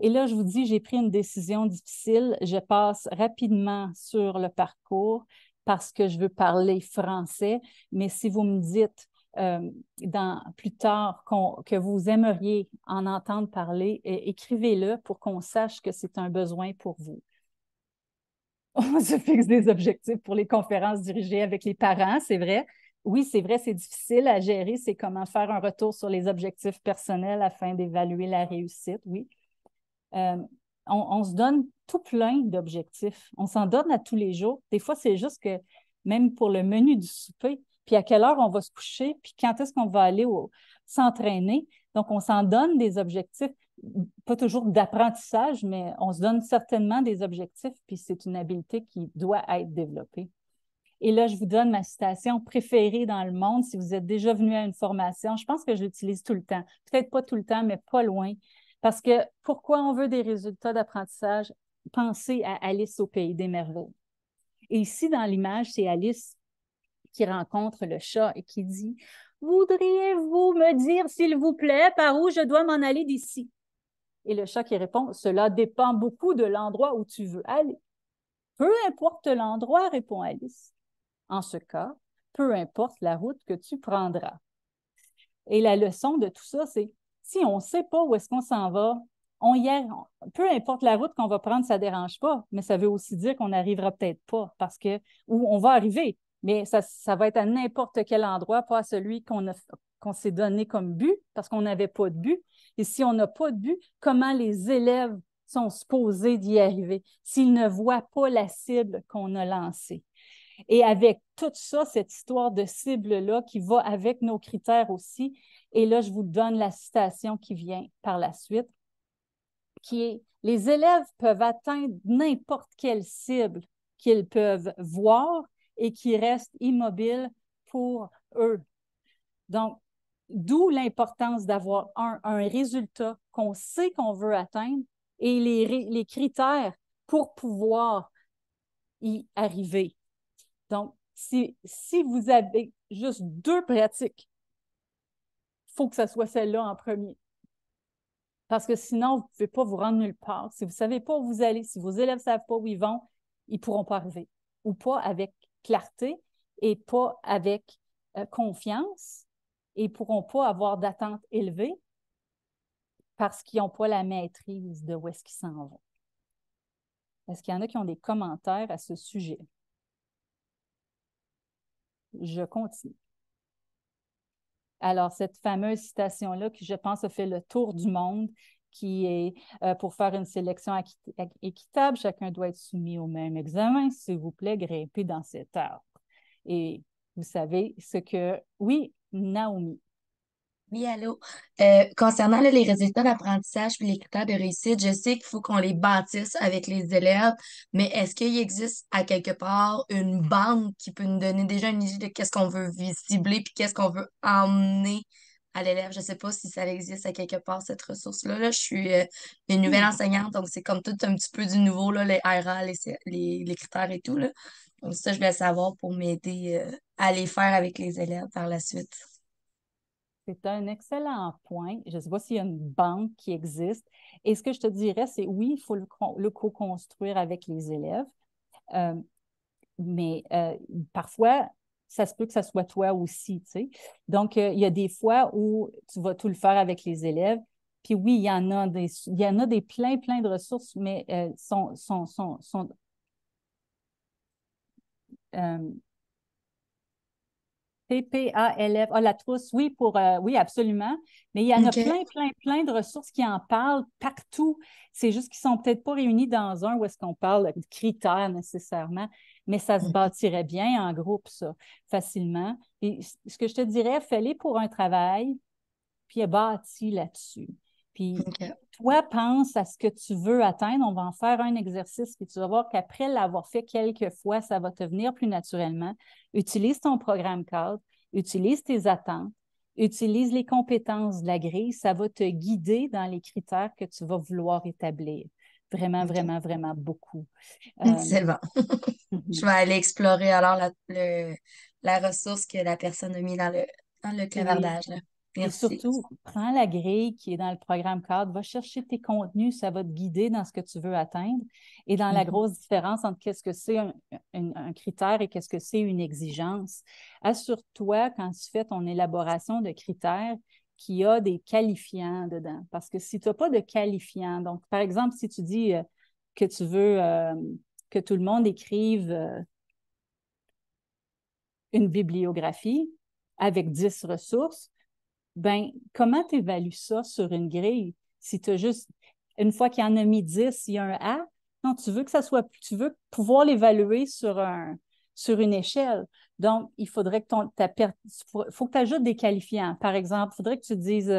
Et là, je vous dis, j'ai pris une décision difficile. Je passe rapidement sur le parcours parce que je veux parler français. Mais si vous me dites plus tard que vous aimeriez en entendre parler, écrivez-le pour qu'on sache que c'est un besoin pour vous. On se fixe des objectifs pour les conférences dirigées avec les parents, c'est vrai. Oui, c'est vrai, c'est difficile à gérer. C'est comment faire un retour sur les objectifs personnels afin d'évaluer la réussite, oui. Euh, on se donne tout plein d'objectifs. On s'en donne à tous les jours. Des fois, c'est juste que même pour le menu du souper, puis à quelle heure on va se coucher, puis quand est-ce qu'on va aller s'entraîner. Donc, on s'en donne des objectifs, pas toujours d'apprentissage, mais on se donne certainement des objectifs, puis c'est une habileté qui doit être développée. Et là, je vous donne ma citation préférée dans le monde. Si vous êtes déjà venu à une formation, je pense que je l'utilise tout le temps. Peut-être pas tout le temps, mais pas loin. Parce que pourquoi on veut des résultats d'apprentissage? Pensez à Alice au pays des merveilles. Et ici, dans l'image, c'est Alice qui rencontre le chat et qui dit « Voudriez-vous me dire, s'il vous plaît, par où je dois m'en aller d'ici? » Et le chat qui répond « Cela dépend beaucoup de l'endroit où tu veux aller. » « Peu importe l'endroit, répond Alice. En ce cas, peu importe la route que tu prendras. » Et la leçon de tout ça, c'est si on ne sait pas où est-ce qu'on s'en va, peu importe la route qu'on va prendre, ça ne dérange pas, mais ça veut aussi dire qu'on n'arrivera peut-être pas ou on va arriver, mais ça va être à n'importe quel endroit, pas à celui qu'on s'est donné comme but, parce qu'on n'avait pas de but. Et si on n'a pas de but, comment les élèves sont supposés d'y arriver s'ils ne voient pas la cible qu'on a lancée? Et avec tout ça, cette histoire de cible-là qui va avec nos critères aussi, et là, je vous donne la citation qui vient par la suite, qui est « Les élèves peuvent atteindre n'importe quelle cible qu'ils peuvent voir et qui reste immobile pour eux. » Donc, d'où l'importance d'avoir un résultat qu'on sait qu'on veut atteindre et les critères pour pouvoir y arriver. Donc, si vous avez juste 2 pratiques, il faut que ce soit celle-là en premier. Parce que sinon, vous ne pouvez pas vous rendre nulle part. Si vous ne savez pas où vous allez, si vos élèves ne savent pas où ils vont, ils ne pourront pas arriver. Ou pas avec clarté et pas avec confiance et ils ne pourront pas avoir d'attente élevée parce qu'ils n'ont pas la maîtrise de où est-ce qu'ils s'en vont. Est-ce qu'il y en a qui ont des commentaires à ce sujet? Je continue. Alors, cette fameuse citation-là, qui je pense a fait le tour du monde, qui est pour faire une sélection équitable, chacun doit être soumis au même examen. S'il vous plaît, grimpez dans cet arbre. Et vous savez ce que... Oui, Naomi. Oui, allô. Concernant là, les résultats d'apprentissage et les critères de réussite, je sais qu'il faut qu'on les bâtisse avec les élèves, mais est-ce qu'il existe à quelque part une bande qui peut nous donner déjà une idée de qu'est-ce qu'on veut cibler puis qu'est-ce qu'on veut emmener à l'élève? Je ne sais pas si ça existe à quelque part, cette ressource-là. Là, je suis une nouvelle enseignante, donc c'est comme tout un petit peu du nouveau, là, les RA, les critères et tout, là. Donc ça, je voulais savoir pour m'aider à les faire avec les élèves par la suite. C'est un excellent point. Je ne sais pas s'il y a une banque qui existe. Et ce que je te dirais, c'est oui, il faut le co-construire avec les élèves. Mais parfois, ça se peut que ça soit toi aussi, tu sais. Donc, il y a des fois où tu vas tout le faire avec les élèves. Puis oui, il y en a des plein de ressources, mais PPALF, la trousse, oui, oui, absolument. Mais il y en a OK. plein de ressources qui en parlent partout. C'est juste qu'ils ne sont peut-être pas réunis dans un où est-ce qu'on parle de critères nécessairement, mais ça se bâtirait bien en groupe, ça, facilement. Et ce que je te dirais, fais-les pour un travail, puis bâti là-dessus. Puis OK. toi, pense à ce que tu veux atteindre. On va en faire un exercice, puis tu vas voir qu'après l'avoir fait quelques fois, ça va te venir plus naturellement. Utilise ton programme cadre, utilise tes attentes, utilise les compétences de la grille. Ça va te guider dans les critères que tu vas vouloir établir. Vraiment, OK. vraiment beaucoup. C'est bon. Je vais aller explorer alors la ressource que la personne a mis dans le Oui. clavardage, là. Et Merci. surtout, prends la grille qui est dans le programme cadre, va chercher tes contenus, ça va te guider dans ce que tu veux atteindre. Et dans la grosse différence entre qu'est-ce que c'est un critère et qu'est-ce que c'est une exigence, assure-toi quand tu fais ton élaboration de critères qu'il y a des qualifiants dedans. Parce que si tu n'as pas de qualifiants, donc par exemple, si tu dis que tu veux que tout le monde écrive une bibliographie avec 10 ressources, ben comment tu évalues ça sur une grille? Si tu as juste, une fois qu'il y en a mis 10, il y a un A, non, tu veux pouvoir l'évaluer sur une échelle. Donc, il faudrait que faut que tu ajoutes des qualifiants. Par exemple, il faudrait que tu dises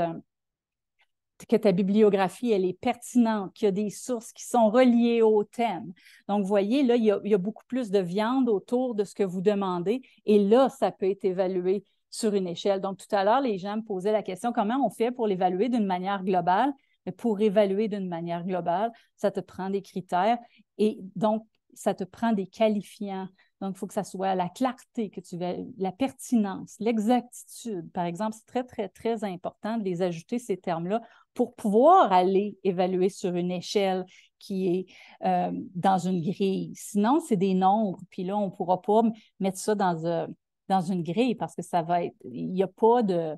que ta bibliographie, elle est pertinente, qu'il y a des sources qui sont reliées au thème. Donc, vous voyez, là, il y a beaucoup plus de viande autour de ce que vous demandez. Et là, ça peut être évalué sur une échelle. Donc, tout à l'heure, les gens me posaient la question, comment on fait pour l'évaluer d'une manière globale? Mais pour évaluer d'une manière globale, ça te prend des critères et donc, ça te prend des qualifiants. Donc, il faut que ça soit la clarté que tu veux, la pertinence, l'exactitude. Par exemple, c'est très, très, très important de les ajouter, ces termes-là, pour pouvoir aller évaluer sur une échelle qui est dans une grille. Sinon, c'est des nombres, puis là, on ne pourra pas mettre ça dans une grille parce que ça va être, il n'y a pas de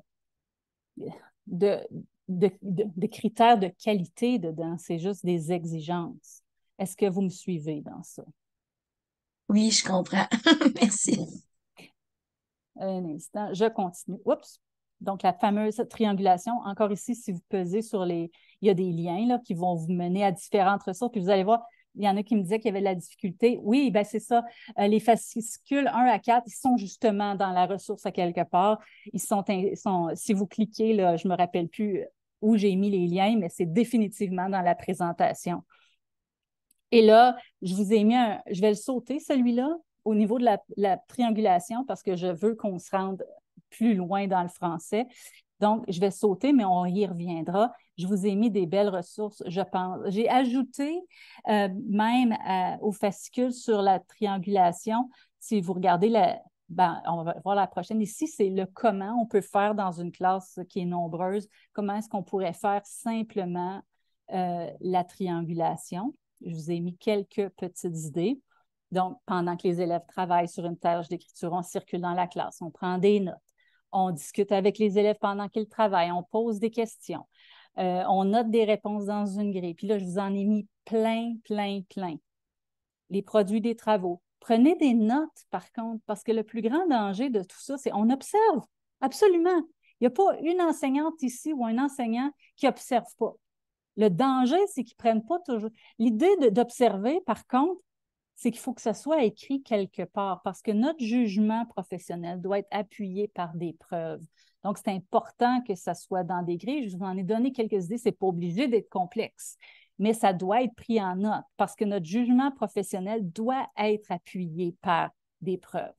critères de qualité dedans, c'est juste des exigences. Est-ce que vous me suivez dans ça? Oui, je comprends. Merci. Un instant, je continue. Oups! Donc, la fameuse triangulation. Encore ici, si vous pesez sur il y a des liens là, qui vont vous mener à différentes ressources. Puis vous allez voir, il y en a qui me disaient qu'il y avait de la difficulté. Oui, bien c'est ça. Les fascicules 1 à 4, ils sont justement dans la ressource à quelque part. Si vous cliquez, là, je ne me rappelle plus où j'ai mis les liens, mais c'est définitivement dans la présentation. Et là, je vous ai mis je vais le sauter, celui-là, au niveau de la triangulation, parce que je veux qu'on se rende plus loin dans le français. Donc, je vais sauter, mais on y reviendra. Je vous ai mis des belles ressources, je pense. J'ai ajouté même au fascicule sur la triangulation, si vous regardez on va voir la prochaine. Ici, c'est le comment on peut faire dans une classe qui est nombreuse. Comment est-ce qu'on pourrait faire simplement la triangulation? Je vous ai mis quelques petites idées. Donc, pendant que les élèves travaillent sur une tâche d'écriture, on circule dans la classe, on prend des notes, on discute avec les élèves pendant qu'ils travaillent, on pose des questions, on note des réponses dans une grille. Puis là, je vous en ai mis plein, plein, plein. Les produits des travaux. Prenez des notes, par contre, parce que le plus grand danger de tout ça, c'est on observe. Absolument. Il n'y a pas une enseignante ici ou un enseignant qui n'observe pas. Le danger, c'est qu'ils ne prennent pas toujours. L'idée d'observer, par contre, c'est qu'il faut que ça soit écrit quelque part parce que notre jugement professionnel doit être appuyé par des preuves. Donc, c'est important que ça soit dans des grilles. Je vous en ai donné quelques idées. Ce n'est pas obligé d'être complexe, mais ça doit être pris en note parce que notre jugement professionnel doit être appuyé par des preuves.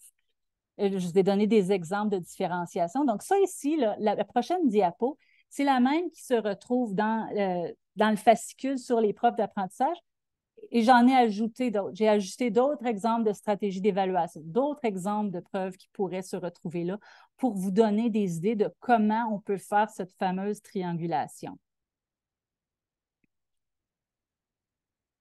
Je vous ai donné des exemples de différenciation. Donc, ça ici, là, la prochaine diapo, c'est la même qui se retrouve dans le fascicule sur les preuves d'apprentissage. Et j'en ai ajouté d'autres. J'ai ajouté d'autres exemples de stratégies d'évaluation, d'autres exemples de preuves qui pourraient se retrouver là pour vous donner des idées de comment on peut faire cette fameuse triangulation.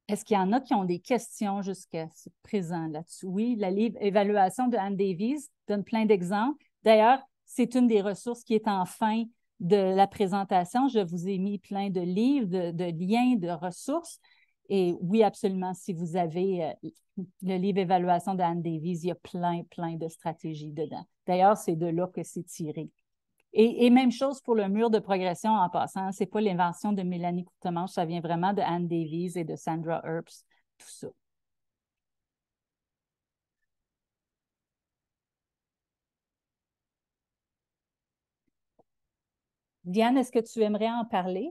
Est-ce qu'il y en a qui ont des questions jusqu'à ce présent là-dessus? Oui, la livre Évaluation de Anne Davies donne plein d'exemples. D'ailleurs, c'est une des ressources qui est en fin de la présentation. Je vous ai mis plein de livres, de liens, de ressources. Et oui, absolument, si vous avez le livre Évaluation de Anne Davies, il y a plein, plein de stratégies dedans. D'ailleurs, c'est de là que c'est tiré. Et même chose pour le mur de progression en passant. Ce n'est pas l'invention de Mélanie Courtemanche, ça vient vraiment de Anne Davies et de Sandra Earps, tout ça. Diane, est-ce que tu aimerais en parler?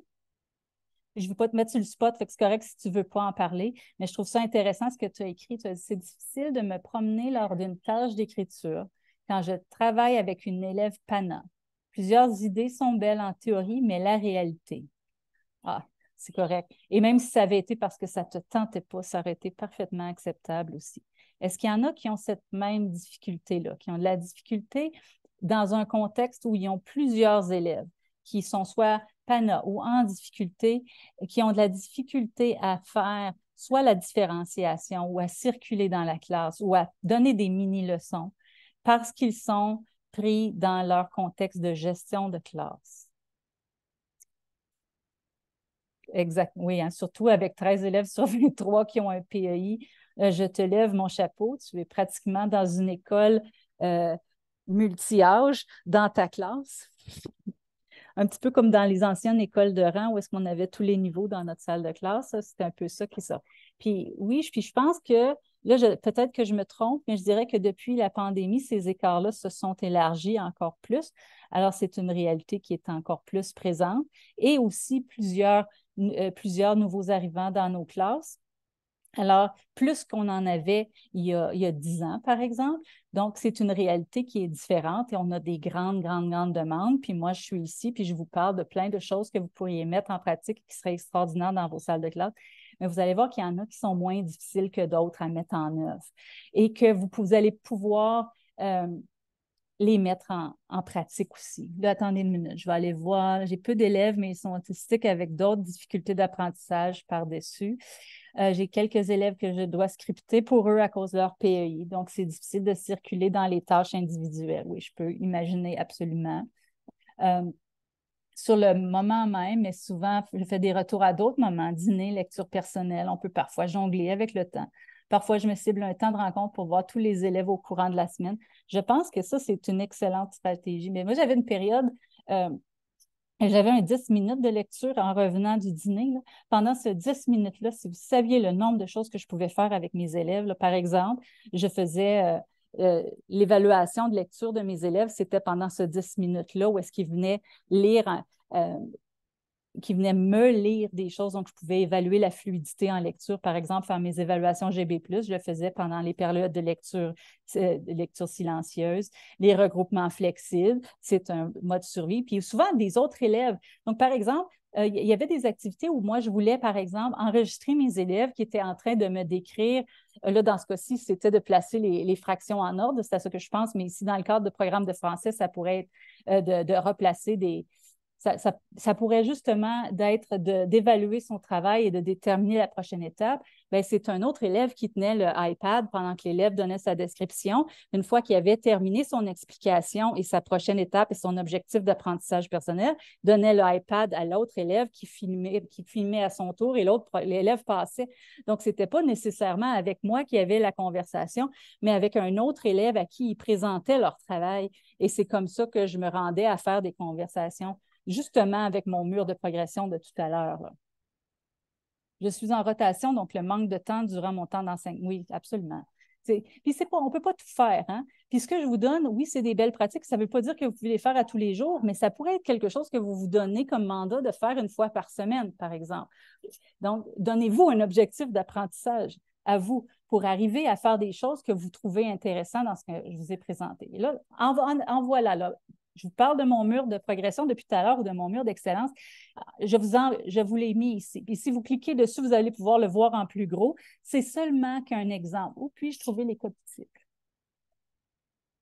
Je ne veux pas te mettre sur le spot, fait que c'est correct si tu ne veux pas en parler, mais je trouve ça intéressant ce que tu as écrit. Tu as dit, c'est difficile de me promener lors d'une tâche d'écriture quand je travaille avec une élève PANA. Plusieurs idées sont belles en théorie, mais la réalité. Ah, c'est correct. Et même si ça avait été parce que ça ne te tentait pas, ça aurait été parfaitement acceptable aussi. Est-ce qu'il y en a qui ont cette même difficulté-là, qui ont de la difficulté dans un contexte où ils ont plusieurs élèves qui sont soit PANA ou en difficulté, qui ont de la difficulté à faire soit la différenciation ou à circuler dans la classe ou à donner des mini-leçons parce qu'ils sont pris dans leur contexte de gestion de classe? Exact, oui, hein, surtout avec 13 élèves sur 23 qui ont un PEI, je te lève mon chapeau. Tu es pratiquement dans une école multi-âge dans ta classe. Un petit peu comme dans les anciennes écoles de rang où est-ce qu'on avait tous les niveaux dans notre salle de classe. C'était un peu ça qui sort. Puis oui, puis je pense que, là, peut-être que je me trompe, mais je dirais que depuis la pandémie, ces écarts-là se sont élargis encore plus. Alors, c'est une réalité qui est encore plus présente. Et aussi plusieurs nouveaux arrivants dans nos classes. Alors, plus qu'on en avait il y a 10 ans, par exemple. Donc, c'est une réalité qui est différente et on a des grandes demandes. Puis moi, je suis ici, puis je vous parle de plein de choses que vous pourriez mettre en pratique qui seraient extraordinaires dans vos salles de classe. Mais vous allez voir qu'il y en a qui sont moins difficiles que d'autres à mettre en œuvre et que vous allez pouvoir les mettre en pratique aussi. Là, attendez une minute, je vais aller voir. J'ai peu d'élèves, mais ils sont autistiques avec d'autres difficultés d'apprentissage par-dessus. J'ai quelques élèves que je dois scripter pour eux à cause de leur PEI. Donc, c'est difficile de circuler dans les tâches individuelles. Oui, je peux imaginer absolument. Sur le moment même, mais souvent, je fais des retours à d'autres moments, dîner, lecture personnelle. On peut parfois jongler avec le temps. Parfois, je me cible un temps de rencontre pour voir tous les élèves au courant de la semaine. Je pense que ça, c'est une excellente stratégie. Mais moi, j'avais une période, j'avais un 10 minutes de lecture en revenant du dîner. Là. Pendant ce 10 minutes-là, si vous saviez le nombre de choses que je pouvais faire avec mes élèves, là, par exemple, je faisais l'évaluation de lecture de mes élèves, c'était pendant ce 10 minutes-là où est-ce qu'ils venaient lire qui venaient me lire des choses. Donc, je pouvais évaluer la fluidité en lecture. Par exemple, faire mes évaluations GB+, je le faisais pendant les périodes de lecture silencieuse. Les regroupements flexibles, c'est un mode survie. Puis souvent, des autres élèves. Donc, par exemple, il y avait des activités où moi, je voulais, par exemple, enregistrer mes élèves qui étaient en train de me décrire. Là, dans ce cas-ci, c'était de placer les fractions en ordre. C'est à ça que je pense. Mais ici, dans le cadre de programme de français, ça pourrait être de replacer des... Ça pourrait justement d'évaluer son travail et de déterminer la prochaine étape. Bien, c'est un autre élève qui tenait le iPad pendant que l'élève donnait sa description. Une fois qu'il avait terminé son explication et sa prochaine étape et son objectif d'apprentissage personnel, donnait le iPad à l'autre élève qui filmait à son tour et l'élève passait. Donc, ce n'était pas nécessairement avec moi qui avait la conversation, mais avec un autre élève à qui ils présentaient leur travail. Et c'est comme ça que je me rendais à faire des conversations justement avec mon mur de progression de tout à l'heure. Je suis en rotation, donc le manque de temps durant mon temps d'enseignement. Oui, absolument. Puis on ne peut pas tout faire. Hein? Puis ce que je vous donne, oui, c'est des belles pratiques. Ça ne veut pas dire que vous pouvez les faire à tous les jours, mais ça pourrait être quelque chose que vous vous donnez comme mandat de faire une fois par semaine, par exemple. Donc, donnez-vous un objectif d'apprentissage à vous pour arriver à faire des choses que vous trouvez intéressantes dans ce que je vous ai présenté. Et là, en voilà, là. Je vous parle de mon mur de progression depuis tout à l'heure ou de mon mur d'excellence. Je vous l'ai mis ici. Puis si vous cliquez dessus, vous allez pouvoir le voir en plus gros. C'est seulement qu'un exemple. Où puis-je trouver les copies types?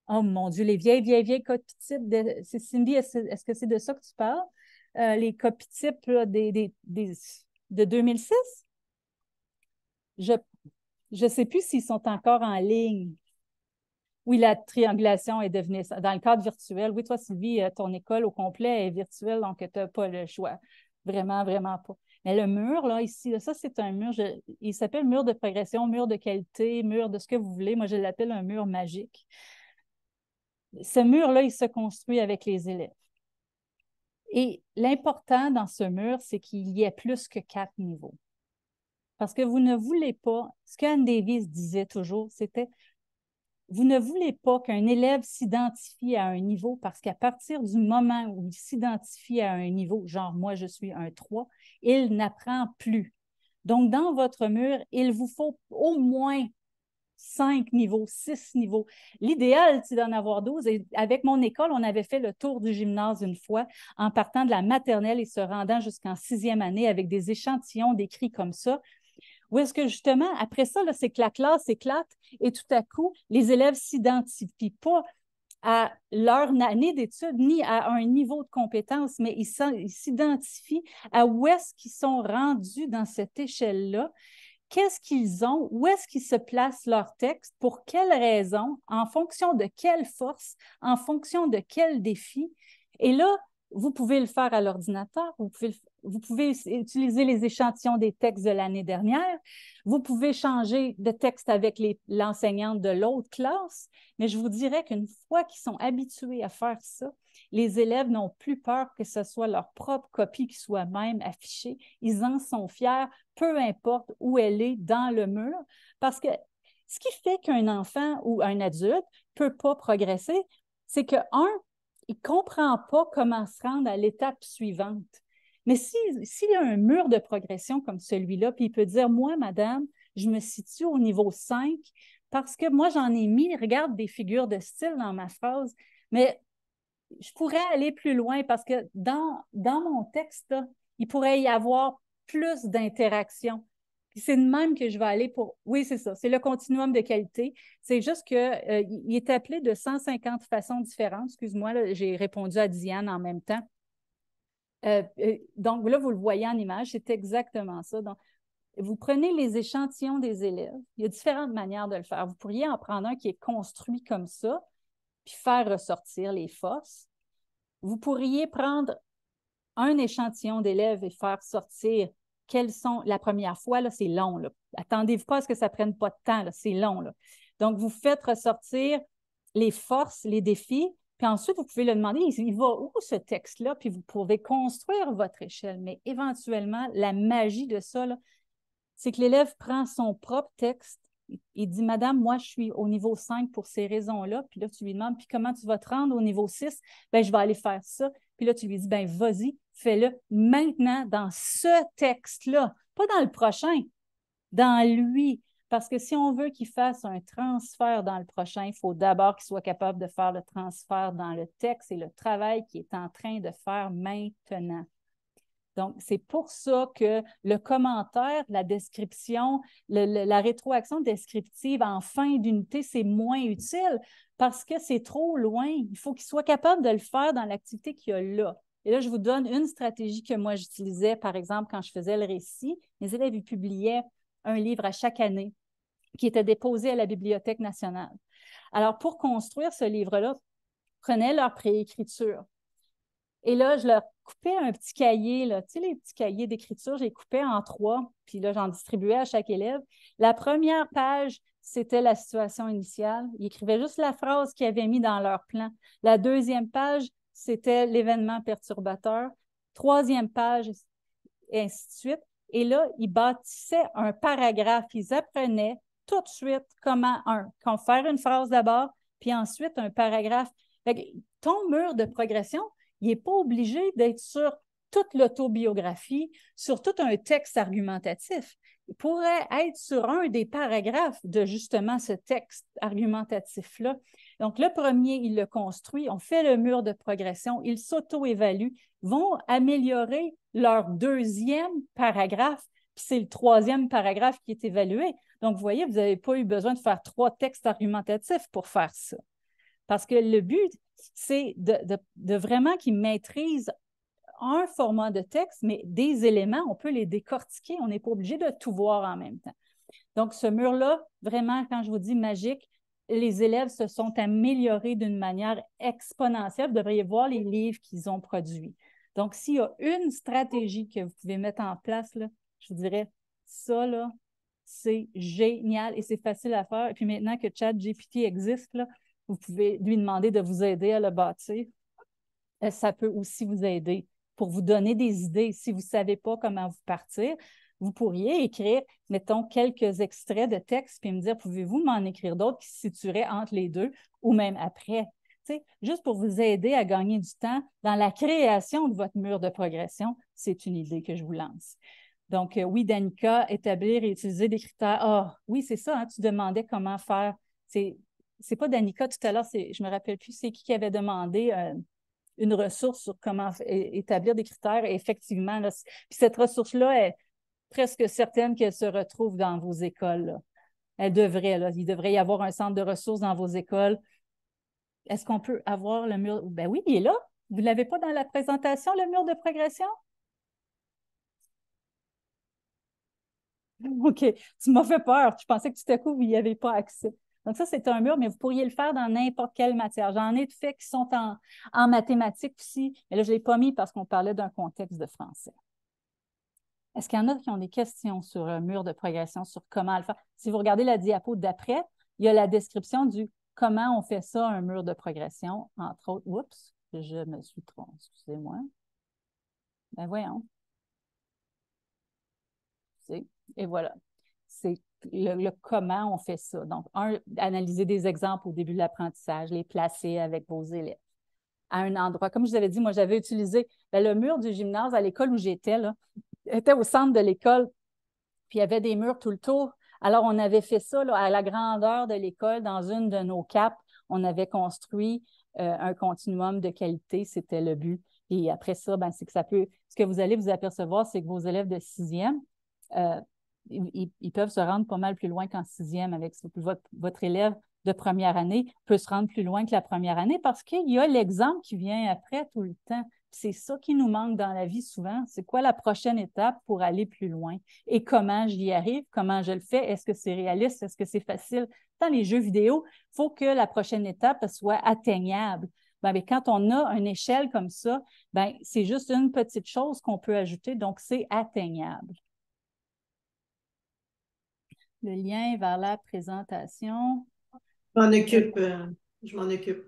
Oh mon Dieu, les vieilles copies types. Cindy, est-ce que c'est de ça que tu parles? Les copies types là, de 2006? Je ne sais plus s'ils sont encore en ligne. Oui, la triangulation est devenue ça. Dans le cadre virtuel, oui, toi, Sylvie, ton école au complet est virtuelle, donc tu n'as pas le choix. Vraiment, vraiment pas. Mais le mur, là, ici, là, ça, c'est un mur, il s'appelle mur de progression, mur de qualité, mur de ce que vous voulez. Moi, je l'appelle un mur magique. Ce mur-là, il se construit avec les élèves. Et l'important dans ce mur, c'est qu'il y ait plus que 4 niveaux. Parce que vous ne voulez pas, ce qu'Anne Davis disait toujours, c'était vous ne voulez pas qu'un élève s'identifie à un niveau parce qu'à partir du moment où il s'identifie à un niveau, genre moi je suis un 3, il n'apprend plus. Donc, dans votre mur, il vous faut au moins 5 niveaux, 6 niveaux. L'idéal, c'est d'en avoir 12. Et avec mon école, on avait fait le tour du gymnase une fois en partant de la maternelle et se rendant jusqu'en 6e année avec des échantillons décrits comme ça. Où est-ce que justement, après ça, c'est que la classe éclate et tout à coup, les élèves ne s'identifient pas à leur année d'études ni à un niveau de compétence, mais ils s'identifient à où est-ce qu'ils sont rendus dans cette échelle-là, qu'est-ce qu'ils ont, où est-ce qu'ils se placent leur texte, pour quelles raisons, en fonction de quelle force, en fonction de quel défi. Et là, vous pouvez le faire à l'ordinateur, vous pouvez vous pouvez utiliser les échantillons des textes de l'année dernière. Vous pouvez changer de texte avec l'enseignante de l'autre classe. Mais je vous dirais qu'une fois qu'ils sont habitués à faire ça, les élèves n'ont plus peur que ce soit leur propre copie qui soit même affichée. Ils en sont fiers, peu importe où elle est dans le mur, parce que ce qui fait qu'un enfant ou un adulte ne peut pas progresser, c'est que, il ne comprend pas comment se rendre à l'étape suivante. Mais s'il y a un mur de progression comme celui-là, puis il peut dire, moi, madame, je me situe au niveau 5 parce que moi, j'en ai mis, regarde, des figures de style dans ma phrase, mais je pourrais aller plus loin parce que dans mon texte, là, il pourrait y avoir plus d'interaction. Puis c'est de même que je vais aller pour... Oui, c'est ça, c'est le continuum de qualité. C'est juste qu'il est appelé de 150 façons différentes. Excuse-moi, là, j'ai répondu à Diane en même temps. Donc là, vous le voyez en image, c'est exactement ça. Donc, vous prenez les échantillons des élèves. Il y a différentes manières de le faire. Vous pourriez en prendre un qui est construit comme ça, puis faire ressortir les forces. Vous pourriez prendre un échantillon d'élèves et faire sortir quelles sont, la première fois, là, c'est long. Là. Attendez-vous pas à ce que ça ne prenne pas de temps, c'est long. Là. Donc, vous faites ressortir les forces, les défis, puis ensuite, vous pouvez le demander, il va où ce texte-là? Puis vous pouvez construire votre échelle. Mais éventuellement, la magie de ça, c'est que l'élève prend son propre texte. Il dit, madame, moi, je suis au niveau 5 pour ces raisons-là. Puis là, tu lui demandes, puis comment tu vas te rendre au niveau 6? Bien, je vais aller faire ça. Puis là, tu lui dis, bien, vas-y, fais-le maintenant dans ce texte-là, pas dans le prochain, dans lui. Parce que si on veut qu'il fasse un transfert dans le prochain, il faut d'abord qu'il soit capable de faire le transfert dans le texte et le travail qu'il est en train de faire maintenant. Donc, c'est pour ça que le commentaire, la description, la rétroaction descriptive en fin d'unité, c'est moins utile parce que c'est trop loin. Il faut qu'il soit capable de le faire dans l'activité qu'il y a là. Et là, je vous donne une stratégie que moi, j'utilisais, par exemple, quand je faisais le récit. Mes élèves, ils publiaient un livre à chaque année qui était déposé à la Bibliothèque nationale. Alors, pour construire ce livre-là, ils prenaient leur préécriture. Et là, je leur coupais un petit cahier, là, tu sais, les petits cahiers d'écriture, je les coupais en 3, puis là, j'en distribuais à chaque élève. La première page, c'était la situation initiale. Ils écrivaient juste la phrase qu'ils avaient mis dans leur plan. La deuxième page, c'était l'événement perturbateur. Troisième page, et ainsi de suite. Et là, ils bâtissaient un paragraphe. Ils apprenaient tout de suite comment faire une phrase d'abord, puis ensuite un paragraphe. Fait que ton mur de progression, il n'est pas obligé d'être sur toute l'autobiographie, sur tout un texte argumentatif. Il pourrait être sur un des paragraphes de justement ce texte argumentatif-là. Donc, le premier, il le construit, on fait le mur de progression, ils s'auto-évaluent, vont améliorer leur deuxième paragraphe, puis c'est le troisième paragraphe qui est évalué. Donc, vous voyez, vous n'avez pas eu besoin de faire 3 textes argumentatifs pour faire ça. Parce que le but, c'est de vraiment qu'ils maîtrisent un format de texte, mais des éléments, on peut les décortiquer. On n'est pas obligé de tout voir en même temps. Donc, ce mur-là, vraiment, quand je vous dis magique, les élèves se sont améliorés d'une manière exponentielle. Vous devriez voir les livres qu'ils ont produits. Donc, s'il y a une stratégie que vous pouvez mettre en place, là, je vous dirais, ça, là, c'est génial et c'est facile à faire. Et puis maintenant que ChatGPT existe, là, vous pouvez lui demander de vous aider à le bâtir. Ça peut aussi vous aider pour vous donner des idées. Si vous ne savez pas comment vous partir, vous pourriez écrire, mettons, quelques extraits de texte puis me dire, pouvez-vous m'en écrire d'autres qui se situeraient entre les deux ou même après? T'sais, juste pour vous aider à gagner du temps dans la création de votre mur de progression, c'est une idée que je vous lance. Donc, oui, Danica, établir et utiliser des critères. Ah, oui, c'est ça, hein, tu demandais comment faire. C'est pas Danica tout à l'heure, je me rappelle plus, c'est qui avait demandé une ressource sur comment établir des critères. Et effectivement, là, puis cette ressource-là est presque certaine qu'elle se retrouve dans vos écoles. Là. Elle devrait, là, il devrait y avoir un centre de ressources dans vos écoles. Est-ce qu'on peut avoir le mur? Ben oui, il est là. Vous ne l'avez pas dans la présentation, le mur de progression? OK, tu m'as fait peur. Je pensais que tout à coup, vous n'y avez pas accès. Donc ça, c'est un mur, mais vous pourriez le faire dans n'importe quelle matière. J'en ai de fait qui sont en mathématiques aussi, mais là, je ne l'ai pas mis parce qu'on parlait d'un contexte de français. Est-ce qu'il y en a qui ont des questions sur un mur de progression, sur comment le faire? Si vous regardez la diapo d'après, il y a la description du comment on fait ça, un mur de progression, entre autres. Oups, je me suis trompée, excusez-moi. Ben voyons. Et voilà. C'est le comment on fait ça. Donc, analyser des exemples au début de l'apprentissage, les placer avec vos élèves à un endroit. Comme je vous avais dit, moi, j'avais utilisé le mur du gymnase à l'école où j'étais, là, était au centre de l'école, puis il y avait des murs tout le tour. Alors, on avait fait ça là, à la grandeur de l'école, dans une de nos capes. On avait construit un continuum de qualité, c'était le but. Et après ça, ben, c'est que ça peut. Ce que vous allez vous apercevoir, c'est que vos élèves de sixième, ils peuvent se rendre pas mal plus loin qu'en sixième avec votre élève de première année peut se rendre plus loin que la première année parce qu'il y a l'exemple qui vient après tout le temps. C'est ça qui nous manque dans la vie souvent. C'est quoi la prochaine étape pour aller plus loin? Et comment j'y arrive? Comment je le fais? Est-ce que c'est réaliste? Est-ce que c'est facile? Dans les jeux vidéo, il faut que la prochaine étape soit atteignable. Mais quand on a une échelle comme ça, c'est juste une petite chose qu'on peut ajouter, donc c'est atteignable. Le lien vers la présentation. Je m'en occupe. Je m'en occupe.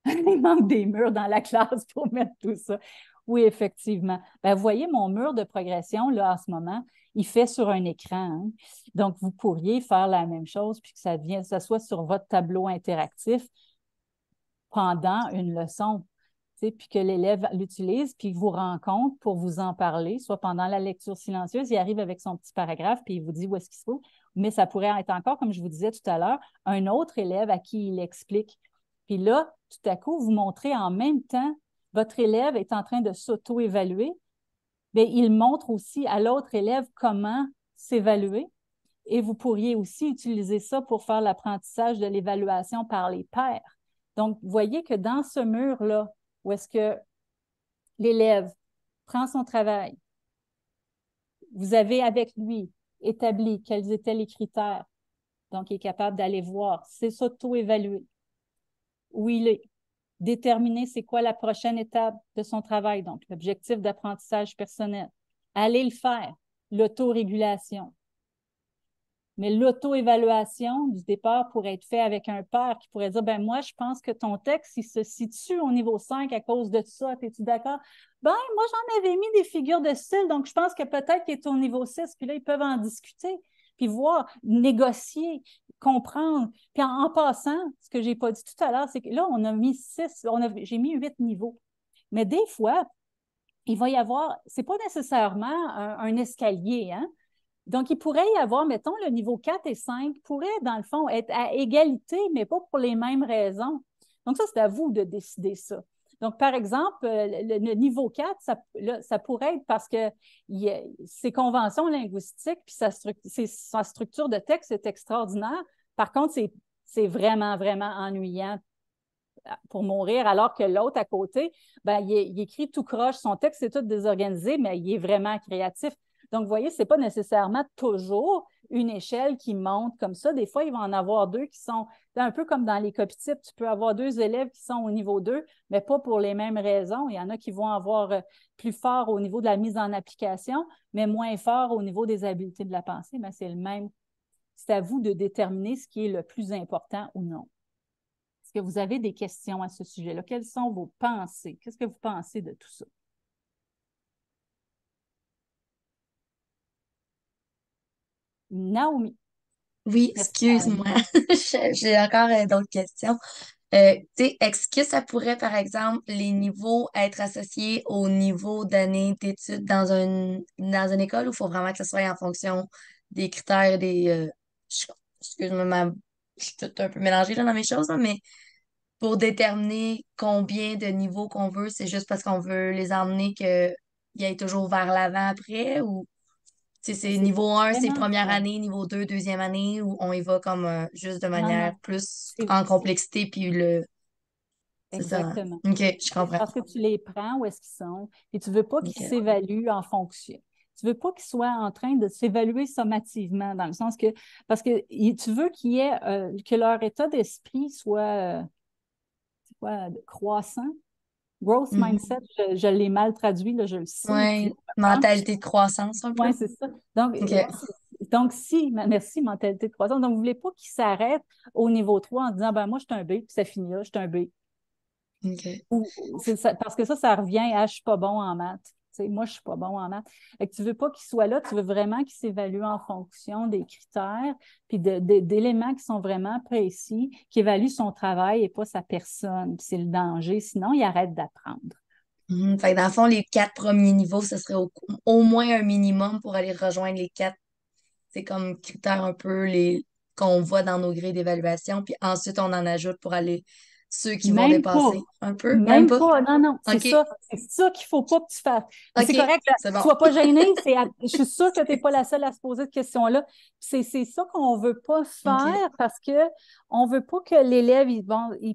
Il manque des murs dans la classe pour mettre tout ça. Oui, effectivement. Vous voyez, mon mur de progression, là, en ce moment, il fait sur un écran. Hein? Donc, vous pourriez faire la même chose, puis que ça soit sur votre tableau interactif pendant une leçon. Puis que l'élève l'utilise, puis vous rencontre pour vous en parler, soit pendant la lecture silencieuse, il arrive avec son petit paragraphe, puis il vous dit où est-ce qu'il se trouve. Mais ça pourrait être encore, comme je vous disais tout à l'heure, un autre élève à qui il explique. Puis là, tout à coup, vous montrez en même temps, votre élève est en train de s'auto-évaluer, bien, il montre aussi à l'autre élève comment s'évaluer. Et vous pourriez aussi utiliser ça pour faire l'apprentissage de l'évaluation par les pairs. Donc, vous voyez que dans ce mur-là, où est-ce que l'élève prend son travail, vous avez avec lui établi quels étaient les critères, donc il est capable d'aller voir, c'est s'auto-évaluer, où il est, déterminer c'est quoi la prochaine étape de son travail, donc l'objectif d'apprentissage personnel, aller le faire, l'autorégulation. Mais l'auto-évaluation du départ pourrait être faite avec un père qui pourrait dire, moi, je pense que ton texte, il se situe au niveau 5 à cause de ça. Es-tu d'accord? Moi, j'en avais mis des figures de style, donc je pense que peut-être qu'il est au niveau 6, puis là, ils peuvent en discuter, puis voir, négocier, comprendre. Puis en passant, ce que je n'ai pas dit tout à l'heure, c'est que là, on a mis j'ai mis 8 niveaux. Mais des fois, il va y avoir, ce n'est pas nécessairement un escalier, hein? Donc, il pourrait y avoir, mettons, le niveau 4 et 5 pourrait, dans le fond, être à égalité, mais pas pour les mêmes raisons. Donc, ça, c'est à vous de décider ça. Donc, par exemple, le niveau 4, ça pourrait être parce que ses conventions linguistiques, puis sa structure de texte est extraordinaire. Par contre, c'est vraiment, vraiment ennuyant pour mourir, alors que l'autre à côté, il écrit tout croche. Son texte est tout désorganisé, mais il est vraiment créatif. Donc, vous voyez, ce n'est pas nécessairement toujours une échelle qui monte comme ça. Des fois, il va en avoir deux qui sont un peu comme dans les copies types. Tu peux avoir deux élèves qui sont au niveau 2, mais pas pour les mêmes raisons. Il y en a qui vont avoir plus fort au niveau de la mise en application, mais moins fort au niveau des habiletés de la pensée. Mais c'est le même. C'est à vous de déterminer ce qui est le plus important ou non. Est-ce que vous avez des questions à ce sujet-là? Quelles sont vos pensées? Qu'est-ce que vous pensez de tout ça? Naomi. Oui, excuse-moi. J'ai encore d'autres questions. Est-ce que ça pourrait, par exemple, les niveaux être associés au niveau d'année d'études dans une école ou il faut vraiment que ce soit en fonction des critères excuse-moi, je suis tout un peu mélangée là, dans mes choses, là, mais pour déterminer combien de niveaux qu'on veut, c'est juste parce qu'on veut les emmener qu'ils aillent toujours vers l'avant après ou c'est niveau 1, c'est première année, niveau 2, deuxième année, ou on y va comme juste de manière plus en complexité, puis c'est ça. Exactement. OK, je comprends. Parce que tu les prends où est-ce qu'ils sont et tu ne veux pas qu'ils s'évaluent en fonction. Tu ne veux pas qu'ils soient en train de s'évaluer sommativement, dans le sens que, parce que tu veux que leur état d'esprit soit croissant. Growth Mhm. mindset, je l'ai mal traduit, là, je le sais. Ouais, mentalité de croissance un peu. Oui, c'est ça. Donc, OK. merci, mentalité de croissance. Donc, vous ne voulez pas qu'il s'arrête au niveau 3 en disant, ben moi, je suis un B, puis ça finit là, je suis un B. OK. Parce que ça revient à je suis pas bon en maths. Tu sais, moi, je suis pas bon en maths. Fait que tu veux pas qu'il soit là, tu veux vraiment qu'il s'évalue en fonction des critères, puis d'éléments qui sont vraiment précis, qui évaluent son travail et pas sa personne. Puis c'est le danger. Sinon, il arrête d'apprendre. Fait que dans le fond, les 4 premiers niveaux, ce serait au moins un minimum pour aller rejoindre les 4. C'est comme critères un peu les qu'on voit dans nos grilles d'évaluation. Puis ensuite, on en ajoute pour aller ceux qui vont Même pas. dépasser un peu. Même Même pas? pas. Non, non, c'est OK. ça. C'est ça qu'il ne faut pas que tu fasses. Puis c'est OK. correct, là, C'est bon. sois pas gêné. Je suis sûre que tu n'es pas la seule à se poser cette question-là. C'est ça qu'on ne veut pas faire parce qu'on ne veut pas que l'élève il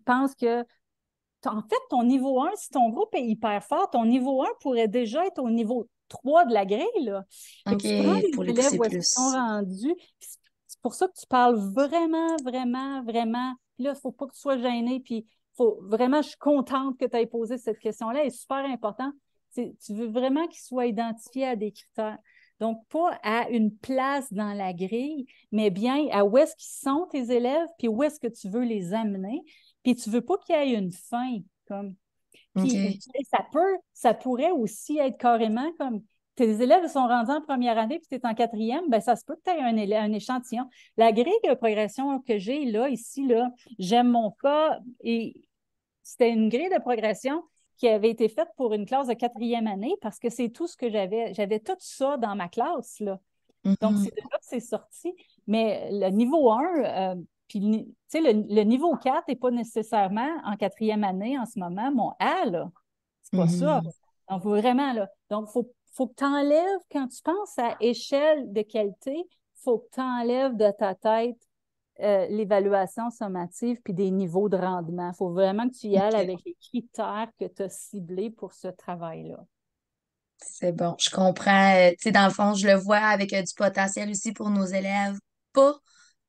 pense que en fait, ton niveau 1, si ton groupe est hyper fort, ton niveau 1 pourrait déjà être au niveau 3 de la grille, là. Fait que OK. tu prends les Pour les élèves pousser où est-ce qu'ils sont plus. rendus. C'est pour ça que tu parles vraiment, vraiment, vraiment. Puis là, il ne faut pas que tu sois gêné. Puis vraiment, je suis contente que tu aies posé cette question-là. Elle est super importante. Tu veux vraiment qu'ils soient identifiés à des critères. Donc, pas à une place dans la grille, mais bien à où est-ce qu'ils sont tes élèves, puis où est-ce que tu veux les amener. Puis tu ne veux pas qu'il y ait une fin. Comme. Puis OK. ça pourrait aussi être carrément comme tes élèves sont rendus en première année puis tu es en quatrième, ben ça se peut que tu aies un échantillon. La grille de progression que j'ai là, ici, là, j'aime mon cas, et c'était une grille de progression qui avait été faite pour une classe de quatrième année parce que c'est tout ce que j'avais. J'avais tout ça dans ma classe, là. Donc, Mhm. c'est de là que c'est sorti. Mais le niveau 1, puis le niveau 4 n'est pas nécessairement en quatrième année en ce moment. Mon A, là, c'est pas ça. Mhm. Donc, vraiment, là. Donc, faut que tu enlèves, quand tu penses à échelle de qualité, il faut que tu enlèves de ta tête l'évaluation sommative puis des niveaux de rendement. Il faut vraiment que tu y ailles OK. avec les critères que tu as ciblés pour ce travail-là. C'est bon, je comprends. Tu sais, dans le fond, je le vois avec du potentiel aussi pour nos élèves. Pas,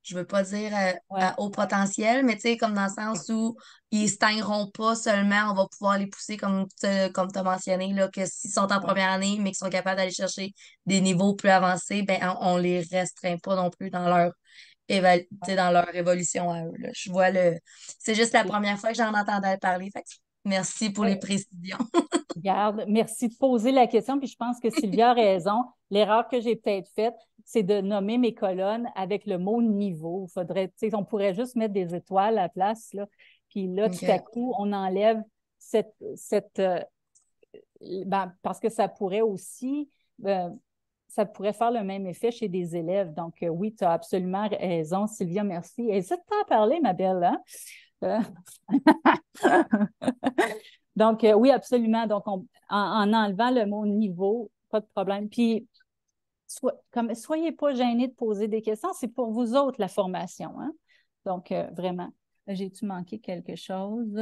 je veux pas dire Ouais, à haut potentiel, mais tu sais, comme dans le sens où ils stagneront pas seulement, on va pouvoir les pousser comme tu as mentionné, là, que s'ils sont en ouais. première année, mais qu'ils sont capables d'aller chercher des niveaux plus avancés, ben on les restreint pas non plus dans leur tu sais, dans leur évolution à eux. Là. Je vois le. C'est juste la première fois que j'en entendais parler. Fait que merci pour les précisions. Garde, merci de poser la question. Puis je pense que Sylvia a raison. L'erreur que j'ai peut-être faite, c'est de nommer mes colonnes avec le mot niveau. On pourrait juste mettre des étoiles à la place, là. Puis là, tout à OK. coup, on enlève parce que euh, ça pourrait faire le même effet chez des élèves. Donc, oui, tu as absolument raison, Sylvia, merci. N'hésite pas à parler, ma belle, hein? Euh, Donc, oui, absolument. Donc, en enlevant le mot niveau, pas de problème. Puis, soyez pas gênés de poser des questions. C'est pour vous autres, la formation. Hein? Donc, vraiment. J'ai-tu manqué quelque chose?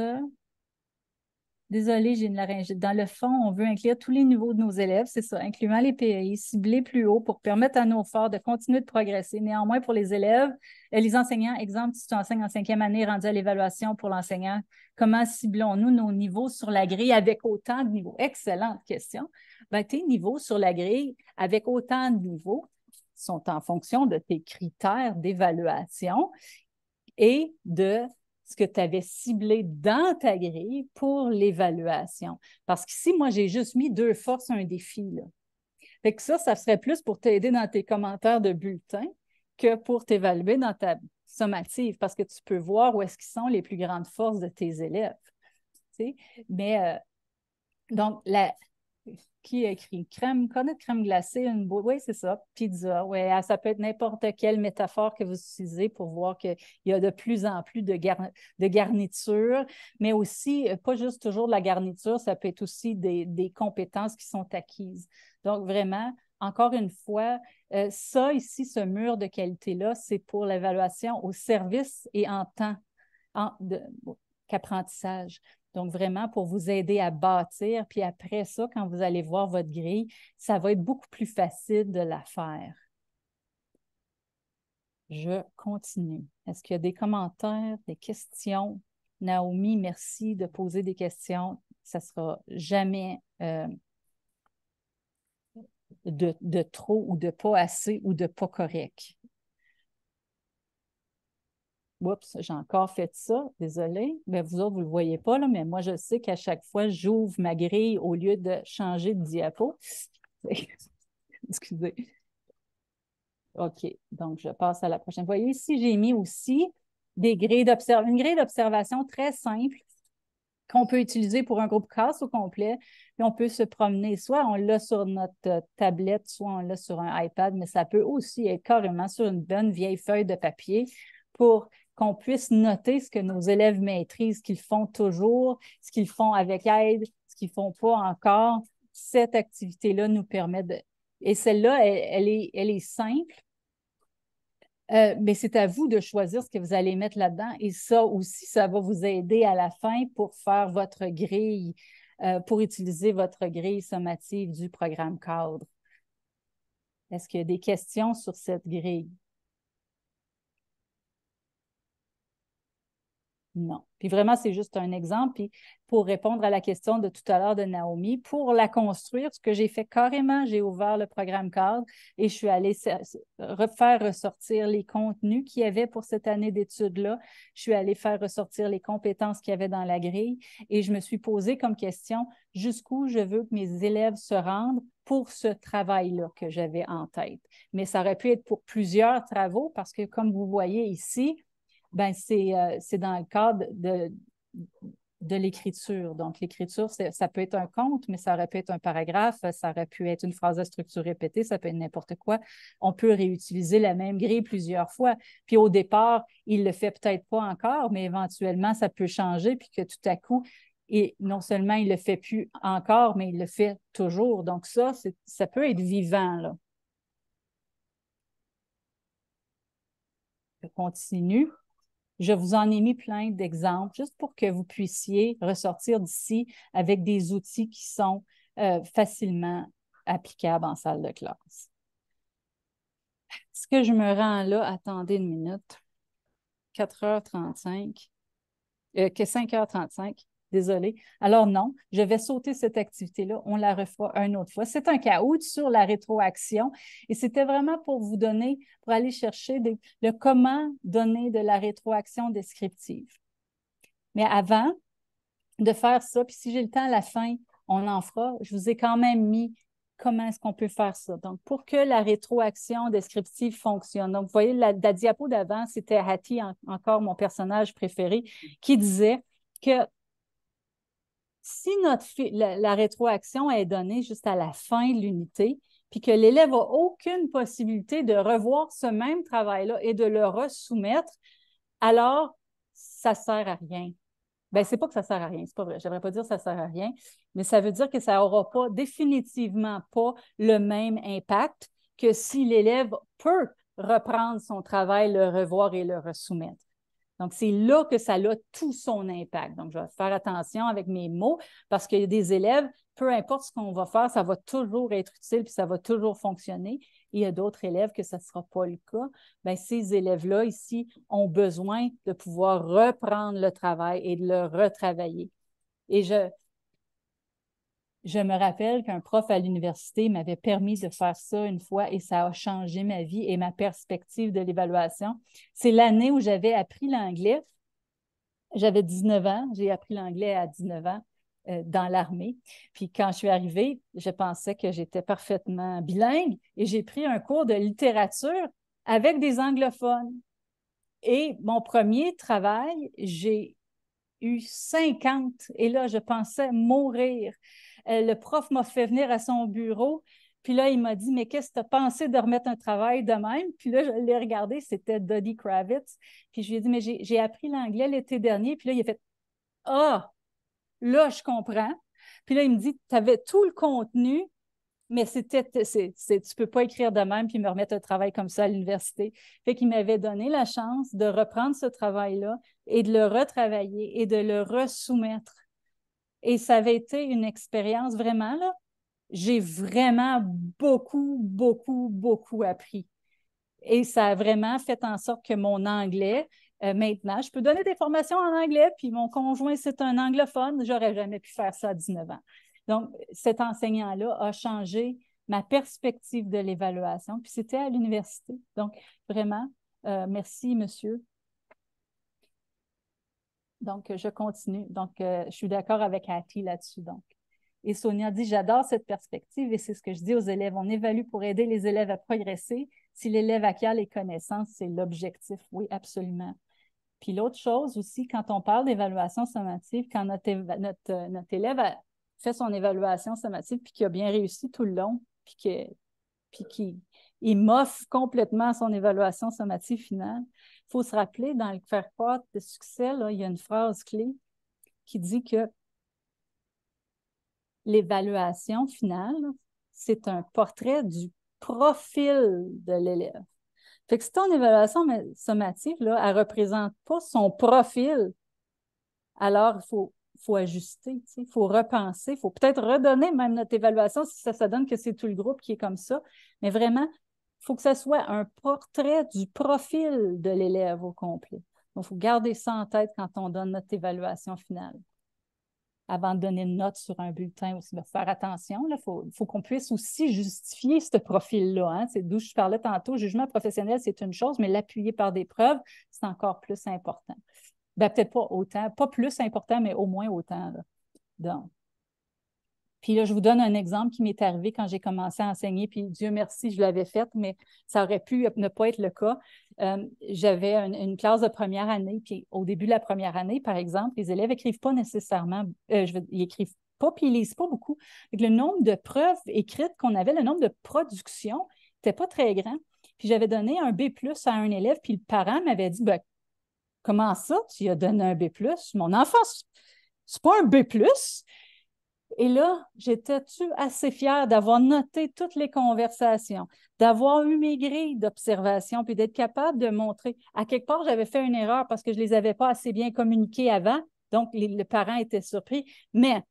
Désolée, j'ai une laryngite. Dans le fond, on veut inclure tous les niveaux de nos élèves, c'est ça, incluant les PEI, ciblés plus haut pour permettre à nos forts de continuer de progresser. Néanmoins, pour les élèves, les enseignants, exemple, si tu enseignes en 5e année rendu à l'évaluation pour l'enseignant, comment ciblons-nous nos niveaux sur la grille avec autant de niveaux? Excellente question. Ben, tes niveaux sur la grille avec autant de niveaux sont en fonction de tes critères d'évaluation et de ce que tu avais ciblé dans ta grille pour l'évaluation. Parce qu'ici, moi, j'ai juste mis 2 forces, un défi. Là. Fait que ça serait plus pour t'aider dans tes commentaires de bulletin que pour t'évaluer dans ta sommative, parce que tu peux voir où est-ce qu'ils sont les plus grandes forces de tes élèves. Tu sais? Mais donc, qui a écrit crème, connaître crème glacée, oui, c'est ça, pizza, oui, ça peut être n'importe quelle métaphore que vous utilisez pour voir qu'il y a de plus en plus de garnitures, mais aussi, pas juste toujours de la garniture, ça peut être aussi des compétences qui sont acquises. Donc, vraiment, encore une fois, ça ici, ce mur de qualité-là, c'est pour l'évaluation au service et en temps qu'apprentissage. Donc, vraiment, pour vous aider à bâtir. Puis après ça, quand vous allez voir votre grille, ça va être beaucoup plus facile de la faire. Je continue. Est-ce qu'il y a des commentaires, des questions? Naomi, merci de poser des questions. ça ne sera jamais de trop ou de pas assez ou de pas correct. Oups, j'ai encore fait ça, désolée. Mais vous autres, vous ne le voyez pas, là, mais moi, je sais qu'à chaque fois, j'ouvre ma grille au lieu de changer de diapo. Excusez. OK, donc je passe à la prochaine. Vous voyez, ici, j'ai mis aussi une grille d'observation très simple qu'on peut utiliser pour un groupe classe au complet. Puis on peut se promener, soit on l'a sur notre tablette, soit on l'a sur un iPad, mais ça peut aussi être carrément sur une bonne vieille feuille de papier pour qu'on puisse noter ce que nos élèves maîtrisent, ce qu'ils font toujours, ce qu'ils font avec aide, ce qu'ils ne font pas encore. Cette activité-là nous permet de... Et celle-là, elle est simple, mais c'est à vous de choisir ce que vous allez mettre là-dedans. Et ça aussi, ça va vous aider à la fin pour faire votre grille, pour utiliser votre grille sommative du programme cadre. Est-ce qu'il y a des questions sur cette grille? Non. Puis vraiment, c'est juste un exemple. Puis pour répondre à la question de tout à l'heure de Naomi, pour la construire, ce que j'ai fait carrément, j'ai ouvert le programme cadre et je suis allée faire ressortir les contenus qu'il y avait pour cette année d'études-là. Je suis allée faire ressortir les compétences qu'il y avait dans la grille et je me suis posé comme question jusqu'où je veux que mes élèves se rendent pour ce travail-là que j'avais en tête. Mais ça aurait pu être pour plusieurs travaux parce que, comme vous voyez ici, ben c'est dans le cadre de l'écriture. Donc, l'écriture, ça peut être un conte, mais ça aurait pu être un paragraphe, ça aurait pu être une phrase à structure répétée, ça peut être n'importe quoi. On peut réutiliser la même grille plusieurs fois. Puis au départ, il ne le fait peut-être pas encore, mais éventuellement, ça peut changer, puis que tout à coup, et non seulement il ne le fait plus encore, mais il le fait toujours. Donc ça peut être vivant, là. Je continue. Je vous en ai mis plein d'exemples juste pour que vous puissiez ressortir d'ici avec des outils qui sont facilement applicables en salle de classe. Est-ce que je me rends là? Attendez une minute. 4h35. 5h35. Désolée. Alors non, je vais sauter cette activité-là. On la refera une autre fois. C'est un caout sur la rétroaction et c'était vraiment pour vous donner, pour aller chercher le comment donner de la rétroaction descriptive. Mais avant de faire ça, puis si j'ai le temps à la fin, on en fera, je vous ai quand même mis comment est-ce qu'on peut faire ça. Donc, pour que la rétroaction descriptive fonctionne. Donc, vous voyez, la diapo d'avant, c'était Hattie, encore mon personnage préféré, qui disait que si la rétroaction est donnée juste à la fin de l'unité, puis que l'élève n'a aucune possibilité de revoir ce même travail-là et de le resoumettre, alors ça ne sert à rien. Bien, c'est pas que ça ne sert à rien, c'est pas vrai. Je ne devrais pas dire que ça ne sert à rien, mais ça veut dire que ça n'aura pas, définitivement pas le même impact que si l'élève peut reprendre son travail, le revoir et le resoumettre. Donc, c'est là que ça a tout son impact. Donc, je vais faire attention avec mes mots parce qu'il y a des élèves, peu importe ce qu'on va faire, ça va toujours être utile puis ça va toujours fonctionner. Et il y a d'autres élèves que ça ne sera pas le cas. Bien, ces élèves-là, ici, ont besoin de pouvoir reprendre le travail et de le retravailler. Et je me rappelle qu'un prof à l'université m'avait permis de faire ça une fois et ça a changé ma vie et ma perspective de l'évaluation. C'est l'année où j'avais appris l'anglais. J'avais 19 ans, j'ai appris l'anglais à 19 ans dans l'armée. Puis quand je suis arrivée, je pensais que j'étais parfaitement bilingue et j'ai pris un cours de littérature avec des anglophones. Et mon premier travail, j'ai eu 50 et là, je pensais mourir. Le prof m'a fait venir à son bureau, puis là, il m'a dit, mais qu'est-ce que tu as pensé de remettre un travail de même? Puis là, je l'ai regardé, c'était Dodie Kravitz. Puis je lui ai dit, mais j'ai appris l'anglais l'été dernier. Puis là, il a fait, ah, là, je comprends. Puis là, il me dit, tu avais tout le contenu, mais tu ne peux pas écrire de même puis me remettre un travail comme ça à l'université. Fait qu'il m'avait donné la chance de reprendre ce travail-là et de le retravailler et de le resoumettre. Et ça avait été une expérience vraiment, là, j'ai vraiment beaucoup, beaucoup, beaucoup appris. Et ça a vraiment fait en sorte que mon anglais maintenant. Je peux donner des formations en anglais, puis mon conjoint, c'est un anglophone. J'aurais jamais pu faire ça à 19 ans. Donc, cet enseignant-là a changé ma perspective de l'évaluation, puis c'était à l'université. Donc, vraiment, merci, monsieur. Donc, je continue. Donc, je suis d'accord avec Hattie là-dessus. Donc. Et Sonia dit, j'adore cette perspective et c'est ce que je dis aux élèves. On évalue pour aider les élèves à progresser. Si l'élève acquiert les connaissances, c'est l'objectif. Oui, absolument. Puis l'autre chose aussi, quand on parle d'évaluation sommative, quand notre élève a fait son évaluation sommative puis qu'il a bien réussi tout le long, puis qu'il m'offre complètement son évaluation sommative finale, il faut se rappeler, dans le faire croître de succès, là, il y a une phrase clé qui dit que l'évaluation finale, c'est un portrait du profil de l'élève. Fait que si ton évaluation sommative, là, elle ne représente pas son profil, alors il faut ajuster, il faut repenser, il faut peut-être redonner même notre évaluation si ça donne que c'est tout le groupe qui est comme ça. Mais vraiment, il faut que ça soit un portrait du profil de l'élève au complet. Donc, il faut garder ça en tête quand on donne notre évaluation finale. Avant de donner une note sur un bulletin aussi, il faut faire attention. Il faut qu'on puisse aussi justifier ce profil-là. Hein? C'est d'où je parlais tantôt. Le jugement professionnel, c'est une chose, mais l'appuyer par des preuves, c'est encore plus important. Ben, peut-être pas autant, pas plus important, mais au moins autant. Là. Donc. Puis là, je vous donne un exemple qui m'est arrivé quand j'ai commencé à enseigner, puis Dieu merci, je l'avais faite, mais ça aurait pu ne pas être le cas. J'avais une classe de première année, puis au début de la première année, par exemple, les élèves n'écrivent pas nécessairement, ils n'écrivent pas, puis ils ne lisent pas beaucoup. Donc, le nombre de preuves écrites qu'on avait, le nombre de productions n'était pas très grand. Puis j'avais donné un B+ à un élève, puis le parent m'avait dit, ben, comment ça, tu as donné un B+? Mon enfant, c'est pas un B+. Et là, j'étais-tu assez fière d'avoir noté toutes les conversations, d'avoir eu mes grilles d'observation, puis d'être capable de montrer. À quelque part, j'avais fait une erreur parce que je ne les avais pas assez bien communiquées avant, donc les parents étaient surpris. Mais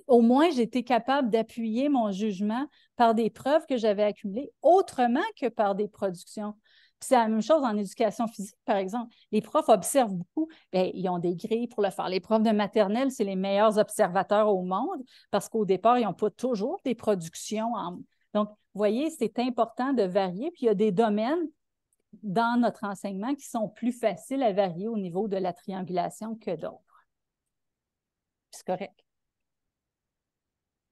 au moins, j'étais capable d'appuyer mon jugement par des preuves que j'avais accumulées autrement que par des productions. Puis c'est la même chose en éducation physique, par exemple. Les profs observent beaucoup. Bien, ils ont des grilles pour le faire. Les profs de maternelle, c'est les meilleurs observateurs au monde parce qu'au départ, ils n'ont pas toujours des productions. Donc, vous voyez, c'est important de varier. Puis il y a des domaines dans notre enseignement qui sont plus faciles à varier au niveau de la triangulation que d'autres. C'est correct.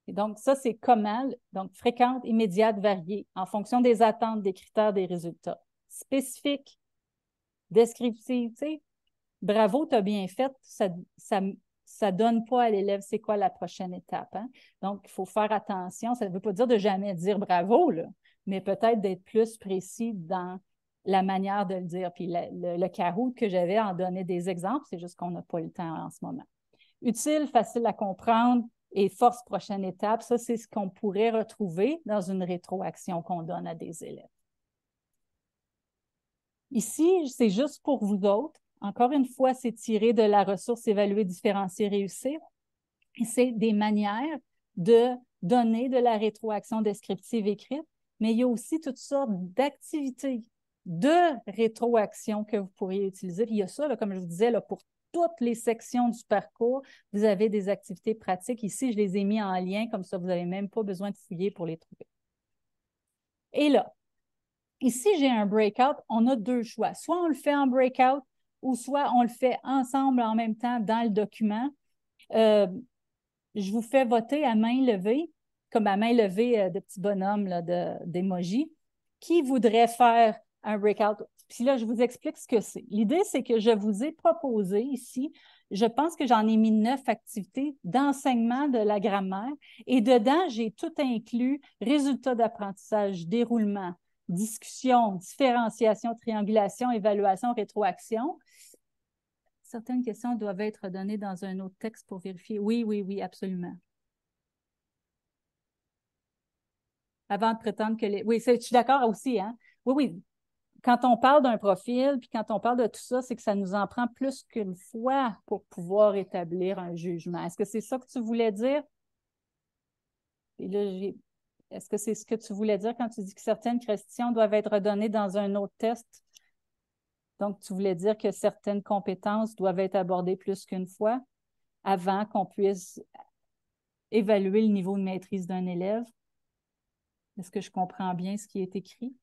Et donc, ça, c'est comment, donc fréquente, immédiate, variée, en fonction des attentes, des critères, des résultats. Spécifique, descriptive, tu sais, bravo, tu as bien fait, ça donne pas à l'élève c'est quoi la prochaine étape. Hein? Donc, il faut faire attention. Ça ne veut pas dire de jamais dire bravo, là, mais peut-être d'être plus précis dans la manière de le dire. Puis le Kahoot que j'avais en donnait des exemples, c'est juste qu'on n'a pas le temps en ce moment. Utile, facile à comprendre, et force prochaine étape, ça, c'est ce qu'on pourrait retrouver dans une rétroaction qu'on donne à des élèves. Ici, c'est juste pour vous autres. Encore une fois, c'est tiré de la ressource évaluer, différencier, réussir. Et c'est des manières de donner de la rétroaction descriptive écrite, mais il y a aussi toutes sortes d'activités de rétroaction que vous pourriez utiliser. Puis il y a ça, là, comme je vous disais, là, pour toutes les sections du parcours, vous avez des activités pratiques. Ici, je les ai mis en lien, comme ça, vous n'avez même pas besoin de fouiller pour les trouver. Et là, ici, j'ai un breakout. On a deux choix. Soit on le fait en breakout ou soit on le fait ensemble en même temps dans le document. Je vous fais voter à main levée, comme à main levée de petits bonhommes d'emoji. Qui voudrait faire un breakout? Puis là, je vous explique ce que c'est. L'idée, c'est que je vous ai proposé ici, je pense que j'en ai mis 9 activités d'enseignement de la grammaire et dedans, j'ai tout inclus résultats d'apprentissage, déroulement, discussion, différenciation, triangulation, évaluation, rétroaction. Certaines questions doivent être données dans un autre texte pour vérifier. Oui, oui, oui, absolument. Avant de prétendre que les... Oui, je suis d'accord aussi, hein? Oui, oui. Quand on parle d'un profil, puis quand on parle de tout ça, c'est que ça nous en prend plus qu'une fois pour pouvoir établir un jugement. Est-ce que c'est ça que tu voulais dire? Et là, est-ce que c'est ce que tu voulais dire quand tu dis que certaines questions doivent être redonnées dans un autre test? Donc, tu voulais dire que certaines compétences doivent être abordées plus qu'une fois avant qu'on puisse évaluer le niveau de maîtrise d'un élève. Est-ce que je comprends bien ce qui est écrit?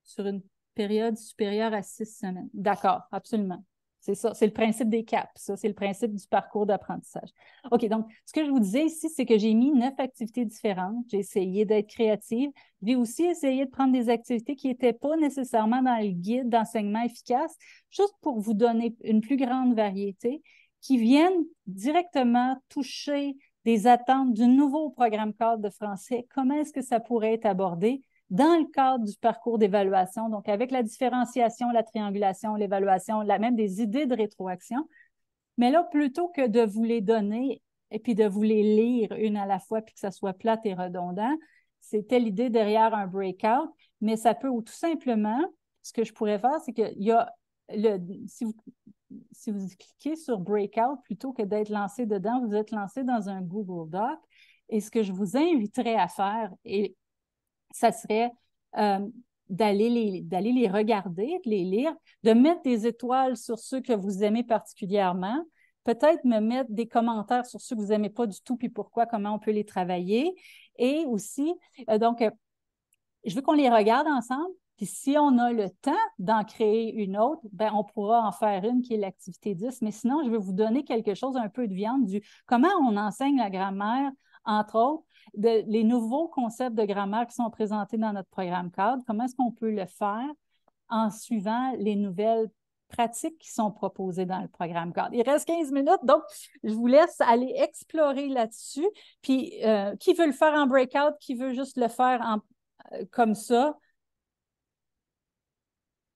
Sur une période supérieure à 6 semaines. D'accord, absolument. C'est ça, c'est le principe des CAP, ça, c'est le principe du parcours d'apprentissage. OK, donc, ce que je vous disais ici, c'est que j'ai mis 9 activités différentes. J'ai essayé d'être créative. J'ai aussi essayé de prendre des activités qui n'étaient pas nécessairement dans le guide d'enseignement efficace, juste pour vous donner une plus grande variété, qui viennent directement toucher des attentes du nouveau programme cadre de français. Comment est-ce que ça pourrait être abordé dans le cadre du parcours d'évaluation, donc avec la différenciation, la triangulation, l'évaluation, même des idées de rétroaction. Mais là, plutôt que de vous les donner et puis de vous les lire une à la fois puis que ça soit plate et redondant, c'était l'idée derrière un breakout, mais ça peut, ou tout simplement, ce que je pourrais faire, c'est qu'il y a si vous cliquez sur breakout, plutôt que d'être lancé dedans, vous êtes lancé dans un Google Doc. Et ce que je vous inviterais à faire, et ça serait d'aller les regarder, de les lire, de mettre des étoiles sur ceux que vous aimez particulièrement, peut-être me mettre des commentaires sur ceux que vous n'aimez pas du tout, puis pourquoi, comment on peut les travailler. Et aussi, je veux qu'on les regarde ensemble, puis si on a le temps d'en créer une autre, ben on pourra en faire une qui est l'activité 10. Mais sinon, je vais vous donner quelque chose, un peu de viande du comment on enseigne la grammaire, entre autres, les nouveaux concepts de grammaire qui sont présentés dans notre programme cadre, comment est-ce qu'on peut le faire en suivant les nouvelles pratiques qui sont proposées dans le programme cadre. Il reste 15 minutes, donc je vous laisse aller explorer là-dessus. Puis, qui veut le faire en breakout, qui veut juste le faire comme ça?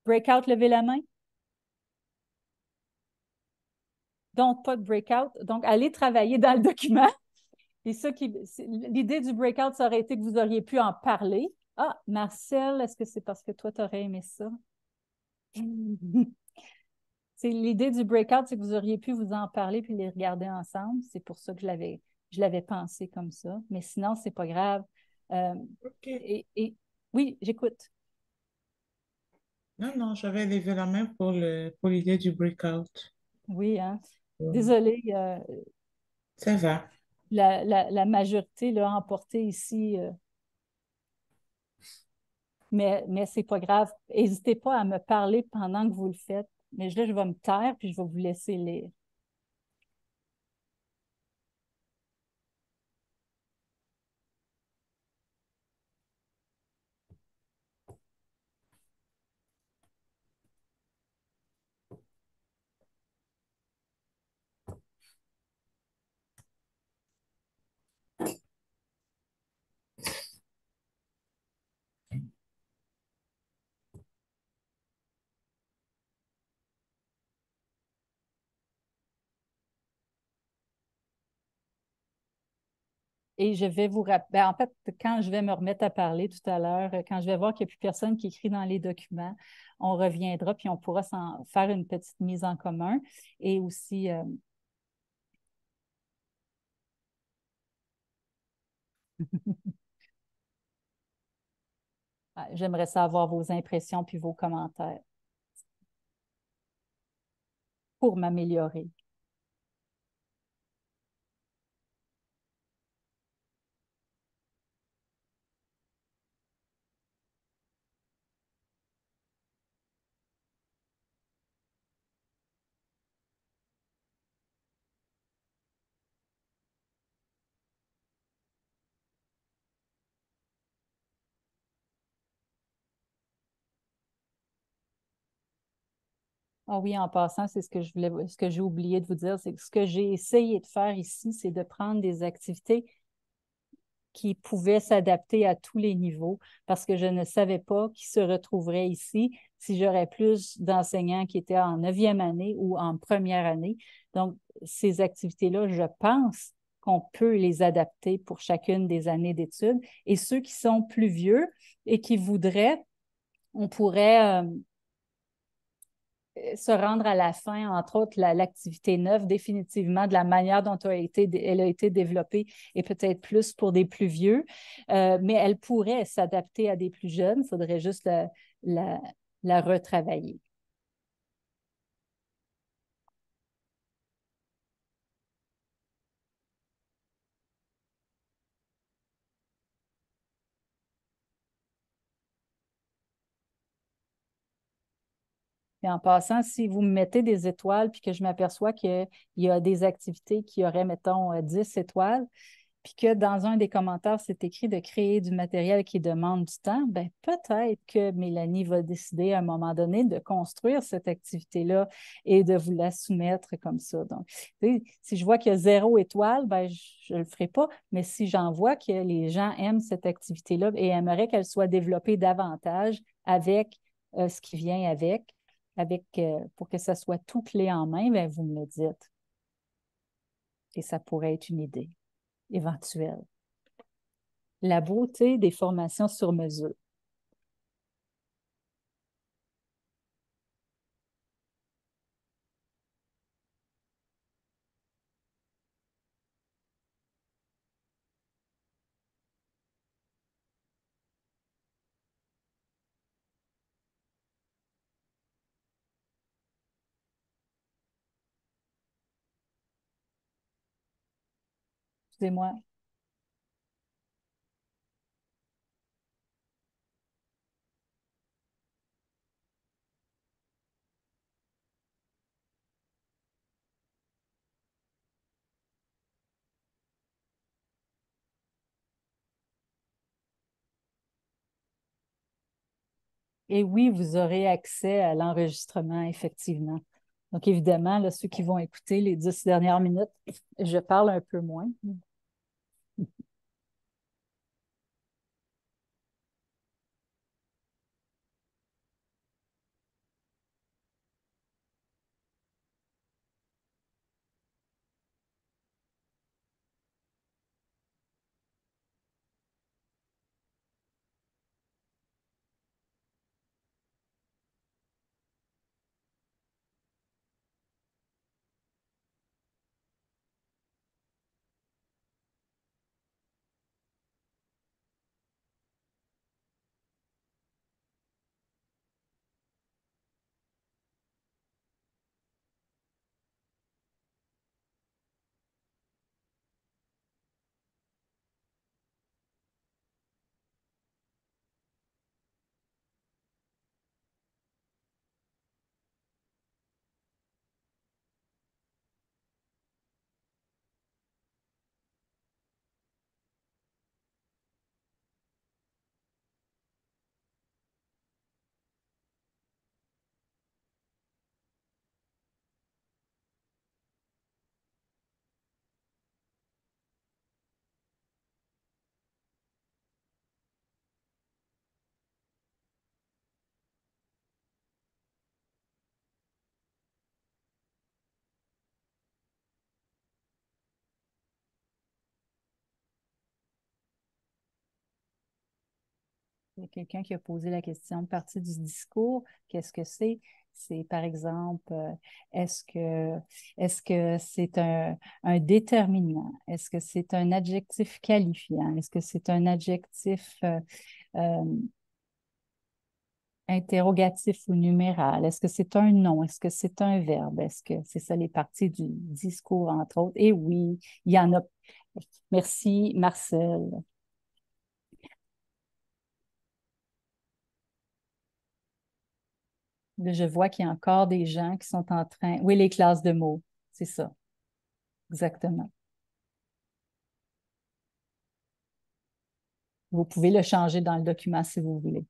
Breakout, levez la main. Donc, pas de breakout. Donc, allez travailler dans le document. Et l'idée du breakout, ça aurait été que vous auriez pu en parler. Ah, Marcel, est-ce que c'est parce que toi, tu aurais aimé ça? L'idée du breakout, c'est que vous auriez pu vous en parler puis les regarder ensemble. C'est pour ça que je l'avais pensé comme ça. Mais sinon, c'est pas grave. OK. Oui, j'écoute. Non, j'avais levé la main pour l'idée du breakout. Oui, hein? Désolée, Ça va. la majorité l'a emporté ici, mais c'est pas grave. N'hésitez pas à me parler pendant que vous le faites. Mais là, je vais me taire puis je vais vous laisser lire. Et je vais vous rappeler, en fait, quand je vais me remettre à parler tout à l'heure, quand je vais voir qu'il n'y a plus personne qui écrit dans les documents, on reviendra puis on pourra faire une petite mise en commun. Et aussi, j'aimerais savoir vos impressions puis vos commentaires pour m'améliorer. Ah oui, en passant, c'est ce que j'ai oublié de vous dire, c'est que ce que j'ai essayé de faire ici, c'est de prendre des activités qui pouvaient s'adapter à tous les niveaux parce que je ne savais pas qui se retrouverait ici si j'aurais plus d'enseignants qui étaient en 9e année ou en première année. Donc, ces activités-là, je pense qu'on peut les adapter pour chacune des années d'études. Et ceux qui sont plus vieux et qui voudraient, on pourrait se rendre à la fin, entre autres, l'activité 9, définitivement, de la manière dont elle a été développée et peut-être plus pour des plus vieux, mais elle pourrait s'adapter à des plus jeunes. Il faudrait juste la retravailler. Et en passant, si vous me mettez des étoiles puis que je m'aperçois qu'il y a des activités qui auraient, mettons, 10 étoiles, puis que dans un des commentaires, c'est écrit de créer du matériel qui demande du temps, bien peut-être que Mélanie va décider à un moment donné de construire cette activité-là et de vous la soumettre comme ça. Donc, si je vois qu'il y a 0 étoile, bien, je ne le ferai pas, mais si j'en vois que les gens aiment cette activité-là et aimeraient qu'elle soit développée davantage avec ce qui vient pour que ça soit tout clé en main, bien, vous me le dites. Et ça pourrait être une idée éventuelle. La beauté des formations sur mesure. Excusez-moi. Et oui, vous aurez accès à l'enregistrement, effectivement. Donc, évidemment, là, ceux qui vont écouter les 10 dernières minutes, je parle un peu moins. Il y a quelqu'un qui a posé la question, partie du discours, qu'est-ce que c'est? C'est, par exemple, est-ce que c'est un déterminant? Est-ce que c'est un adjectif qualifiant? Est-ce que c'est un adjectif euh, interrogatif ou numéral? Est-ce que c'est un nom? Est-ce que c'est un verbe? Est-ce que c'est ça les parties du discours, entre autres? Et oui, il y en a. Merci, Marcel. Là, je vois qu'il y a encore des gens qui sont en train. Oui, les classes de mots, c'est ça, exactement. Vous pouvez le changer dans le document si vous voulez.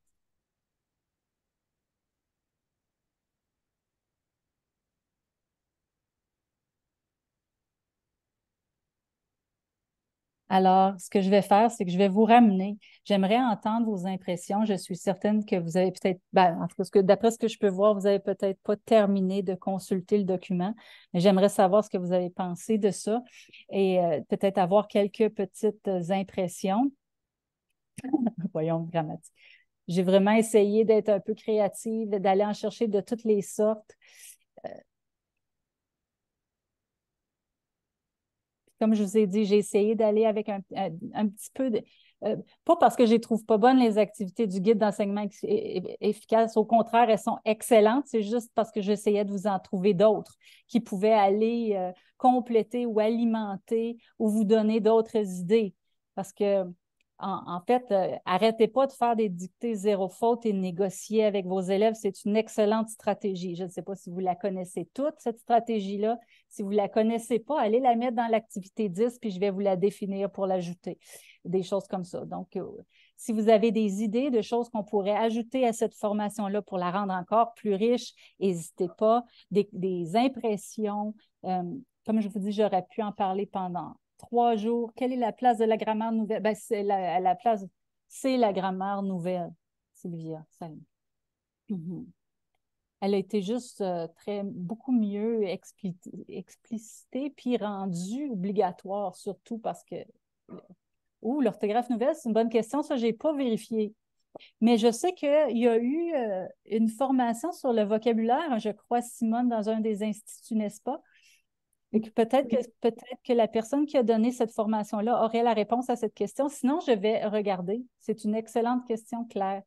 Alors, ce que je vais faire, c'est que je vais vous ramener. J'aimerais entendre vos impressions. Je suis certaine que vous avez peut-être, en tout cas, d'après ce que je peux voir, vous n'avez peut-être pas terminé de consulter le document, mais j'aimerais savoir ce que vous avez pensé de ça et peut-être avoir quelques petites impressions. Voyons, grammatique. J'ai vraiment essayé d'être un peu créative, d'aller en chercher de toutes les sortes. Comme je vous ai dit, j'ai essayé d'aller avec un petit peu de... pas parce que je les trouve pas bonnes, les activités du guide d'enseignement efficace. Au contraire, elles sont excellentes. C'est juste parce que j'essayais de vous en trouver d'autres qui pouvaient aller compléter ou alimenter ou vous donner d'autres idées. Parce que, en fait, arrêtez pas de faire des dictées zéro faute et de négocier avec vos élèves. C'est une excellente stratégie. Je ne sais pas si vous la connaissez toute, cette stratégie-là. Si vous ne la connaissez pas, allez la mettre dans l'activité 10, puis je vais vous la définir pour l'ajouter. Des choses comme ça. Donc, si vous avez des idées de choses qu'on pourrait ajouter à cette formation-là pour la rendre encore plus riche, n'hésitez pas. Des impressions. Comme je vous dis, j'aurais pu en parler pendant 3 jours. Quelle est la place de la grammaire nouvelle? Ben, c'est la grammaire nouvelle, Sylvia. Elle a été juste beaucoup mieux explicitée, puis rendue obligatoire, surtout parce que... l'orthographe nouvelle, c'est une bonne question. Ça, je n'ai pas vérifié. Mais je sais qu'il y a eu une formation sur le vocabulaire, je crois, Simone, dans un des instituts, n'est-ce pas? Et que peut-être que la personne qui a donné cette formation-là aurait la réponse à cette question. Sinon, je vais regarder. C'est une excellente question, Claire.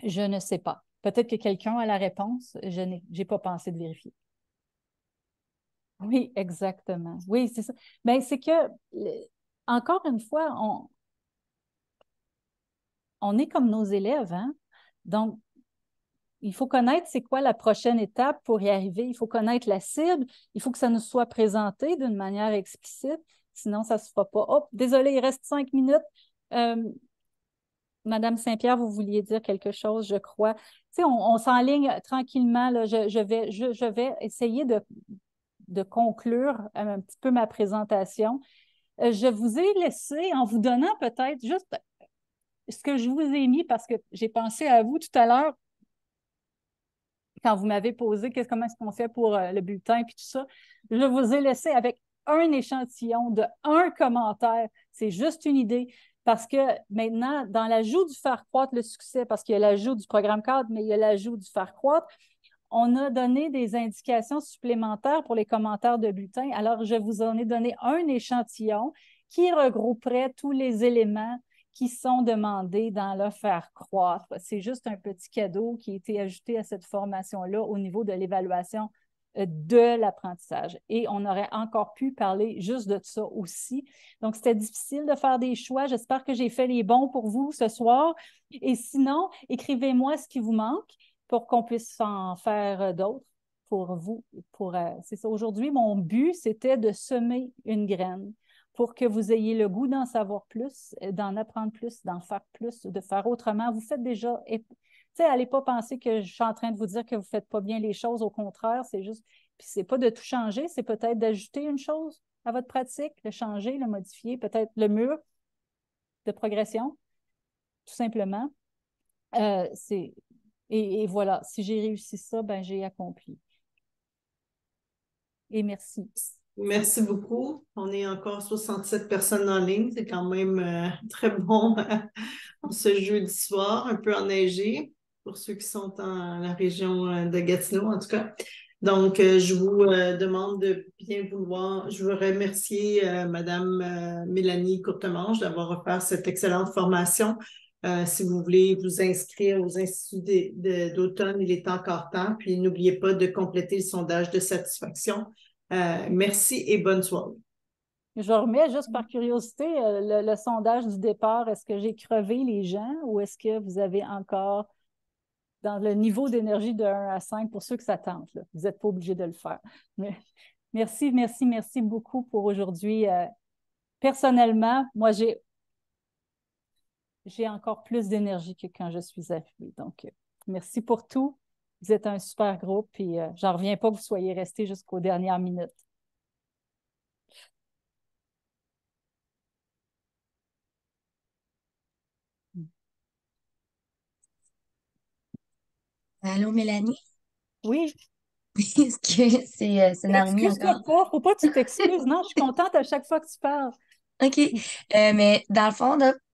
Je ne sais pas. Peut-être que quelqu'un a la réponse. Je n'ai pas pensé de vérifier. Oui, exactement. Oui, c'est ça. Mais c'est que, encore une fois, on est comme nos élèves, hein? Donc, il faut connaître c'est quoi la prochaine étape pour y arriver. Il faut connaître la cible. Il faut que ça nous soit présenté d'une manière explicite. Sinon, ça ne se fera pas. Oh, désolé, il reste 5 minutes. Madame Saint-Pierre, vous vouliez dire quelque chose, je crois. Tu sais, on s'enligne tranquillement. Là. Je vais essayer de conclure un petit peu ma présentation. Je vous ai laissé, en vous donnant peut-être juste ce que je vous ai mis, parce que j'ai pensé à vous tout à l'heure, quand vous m'avez posé comment est-ce qu'on fait pour le bulletin et tout ça. Je vous ai laissé avec un échantillon de un commentaire. C'est juste une idée. Parce que maintenant, dans l'ajout du faire croître le succès, parce qu'il y a l'ajout du programme cadre, mais il y a l'ajout du faire croître, on a donné des indications supplémentaires pour les commentaires de bulletin. Alors, je vous en ai donné un échantillon qui regrouperait tous les éléments qui sont demandés dans le faire croître. C'est juste un petit cadeau qui a été ajouté à cette formation-là au niveau de l'évaluation de l'apprentissage. Et on aurait encore pu parler juste de ça aussi. Donc, c'était difficile de faire des choix. J'espère que j'ai fait les bons pour vous ce soir. Et sinon, écrivez-moi ce qui vous manque pour qu'on puisse en faire d'autres pour vous. C'est ça. Aujourd'hui, mon but, c'était de semer une graine pour que vous ayez le goût d'en savoir plus, d'en apprendre plus, d'en faire plus, de faire autrement. Vous faites déjà... Tu sais, n'allez pas penser que je suis en train de vous dire que vous ne faites pas bien les choses. Au contraire, c'est juste... Puis c'est pas de tout changer, c'est peut-être d'ajouter une chose à votre pratique, le changer, le modifier, peut-être le mur de progression, tout simplement. Et voilà, si j'ai réussi ça, ben j'ai accompli. Et merci. Merci beaucoup. On est encore 67 personnes en ligne. C'est quand même très bon ce jeudi soir, un peu enneigé pour ceux qui sont dans la région de Gatineau, en tout cas. Donc, je vous demande de bien vouloir. Je veux remercier Madame Mélanie Courtemanche d'avoir offert cette excellente formation. Si vous voulez vous inscrire aux instituts d'automne, il est encore temps. Puis, n'oubliez pas de compléter le sondage de satisfaction. Merci et bonne soirée. Je remets juste par curiosité le sondage du départ. Est-ce que j'ai crevé les gens ou est-ce que vous avez encore dans le niveau d'énergie de 1 à 5 pour ceux que ça tente? Là. Vous n'êtes pas obligé de le faire. Mais merci beaucoup pour aujourd'hui. Personnellement, moi, j'ai encore plus d'énergie que quand je suis arrivée. Donc, merci pour tout. Vous êtes un super groupe et j'en reviens pas que vous soyez restés jusqu'aux dernières minutes. Allô, Mélanie? Oui. Est-ce que c'est Naomi Excuse-toi encore? pas, faut pas que tu t'excuses. Non, je suis contente à chaque fois que tu parles. OK. Mais dans le fond, là,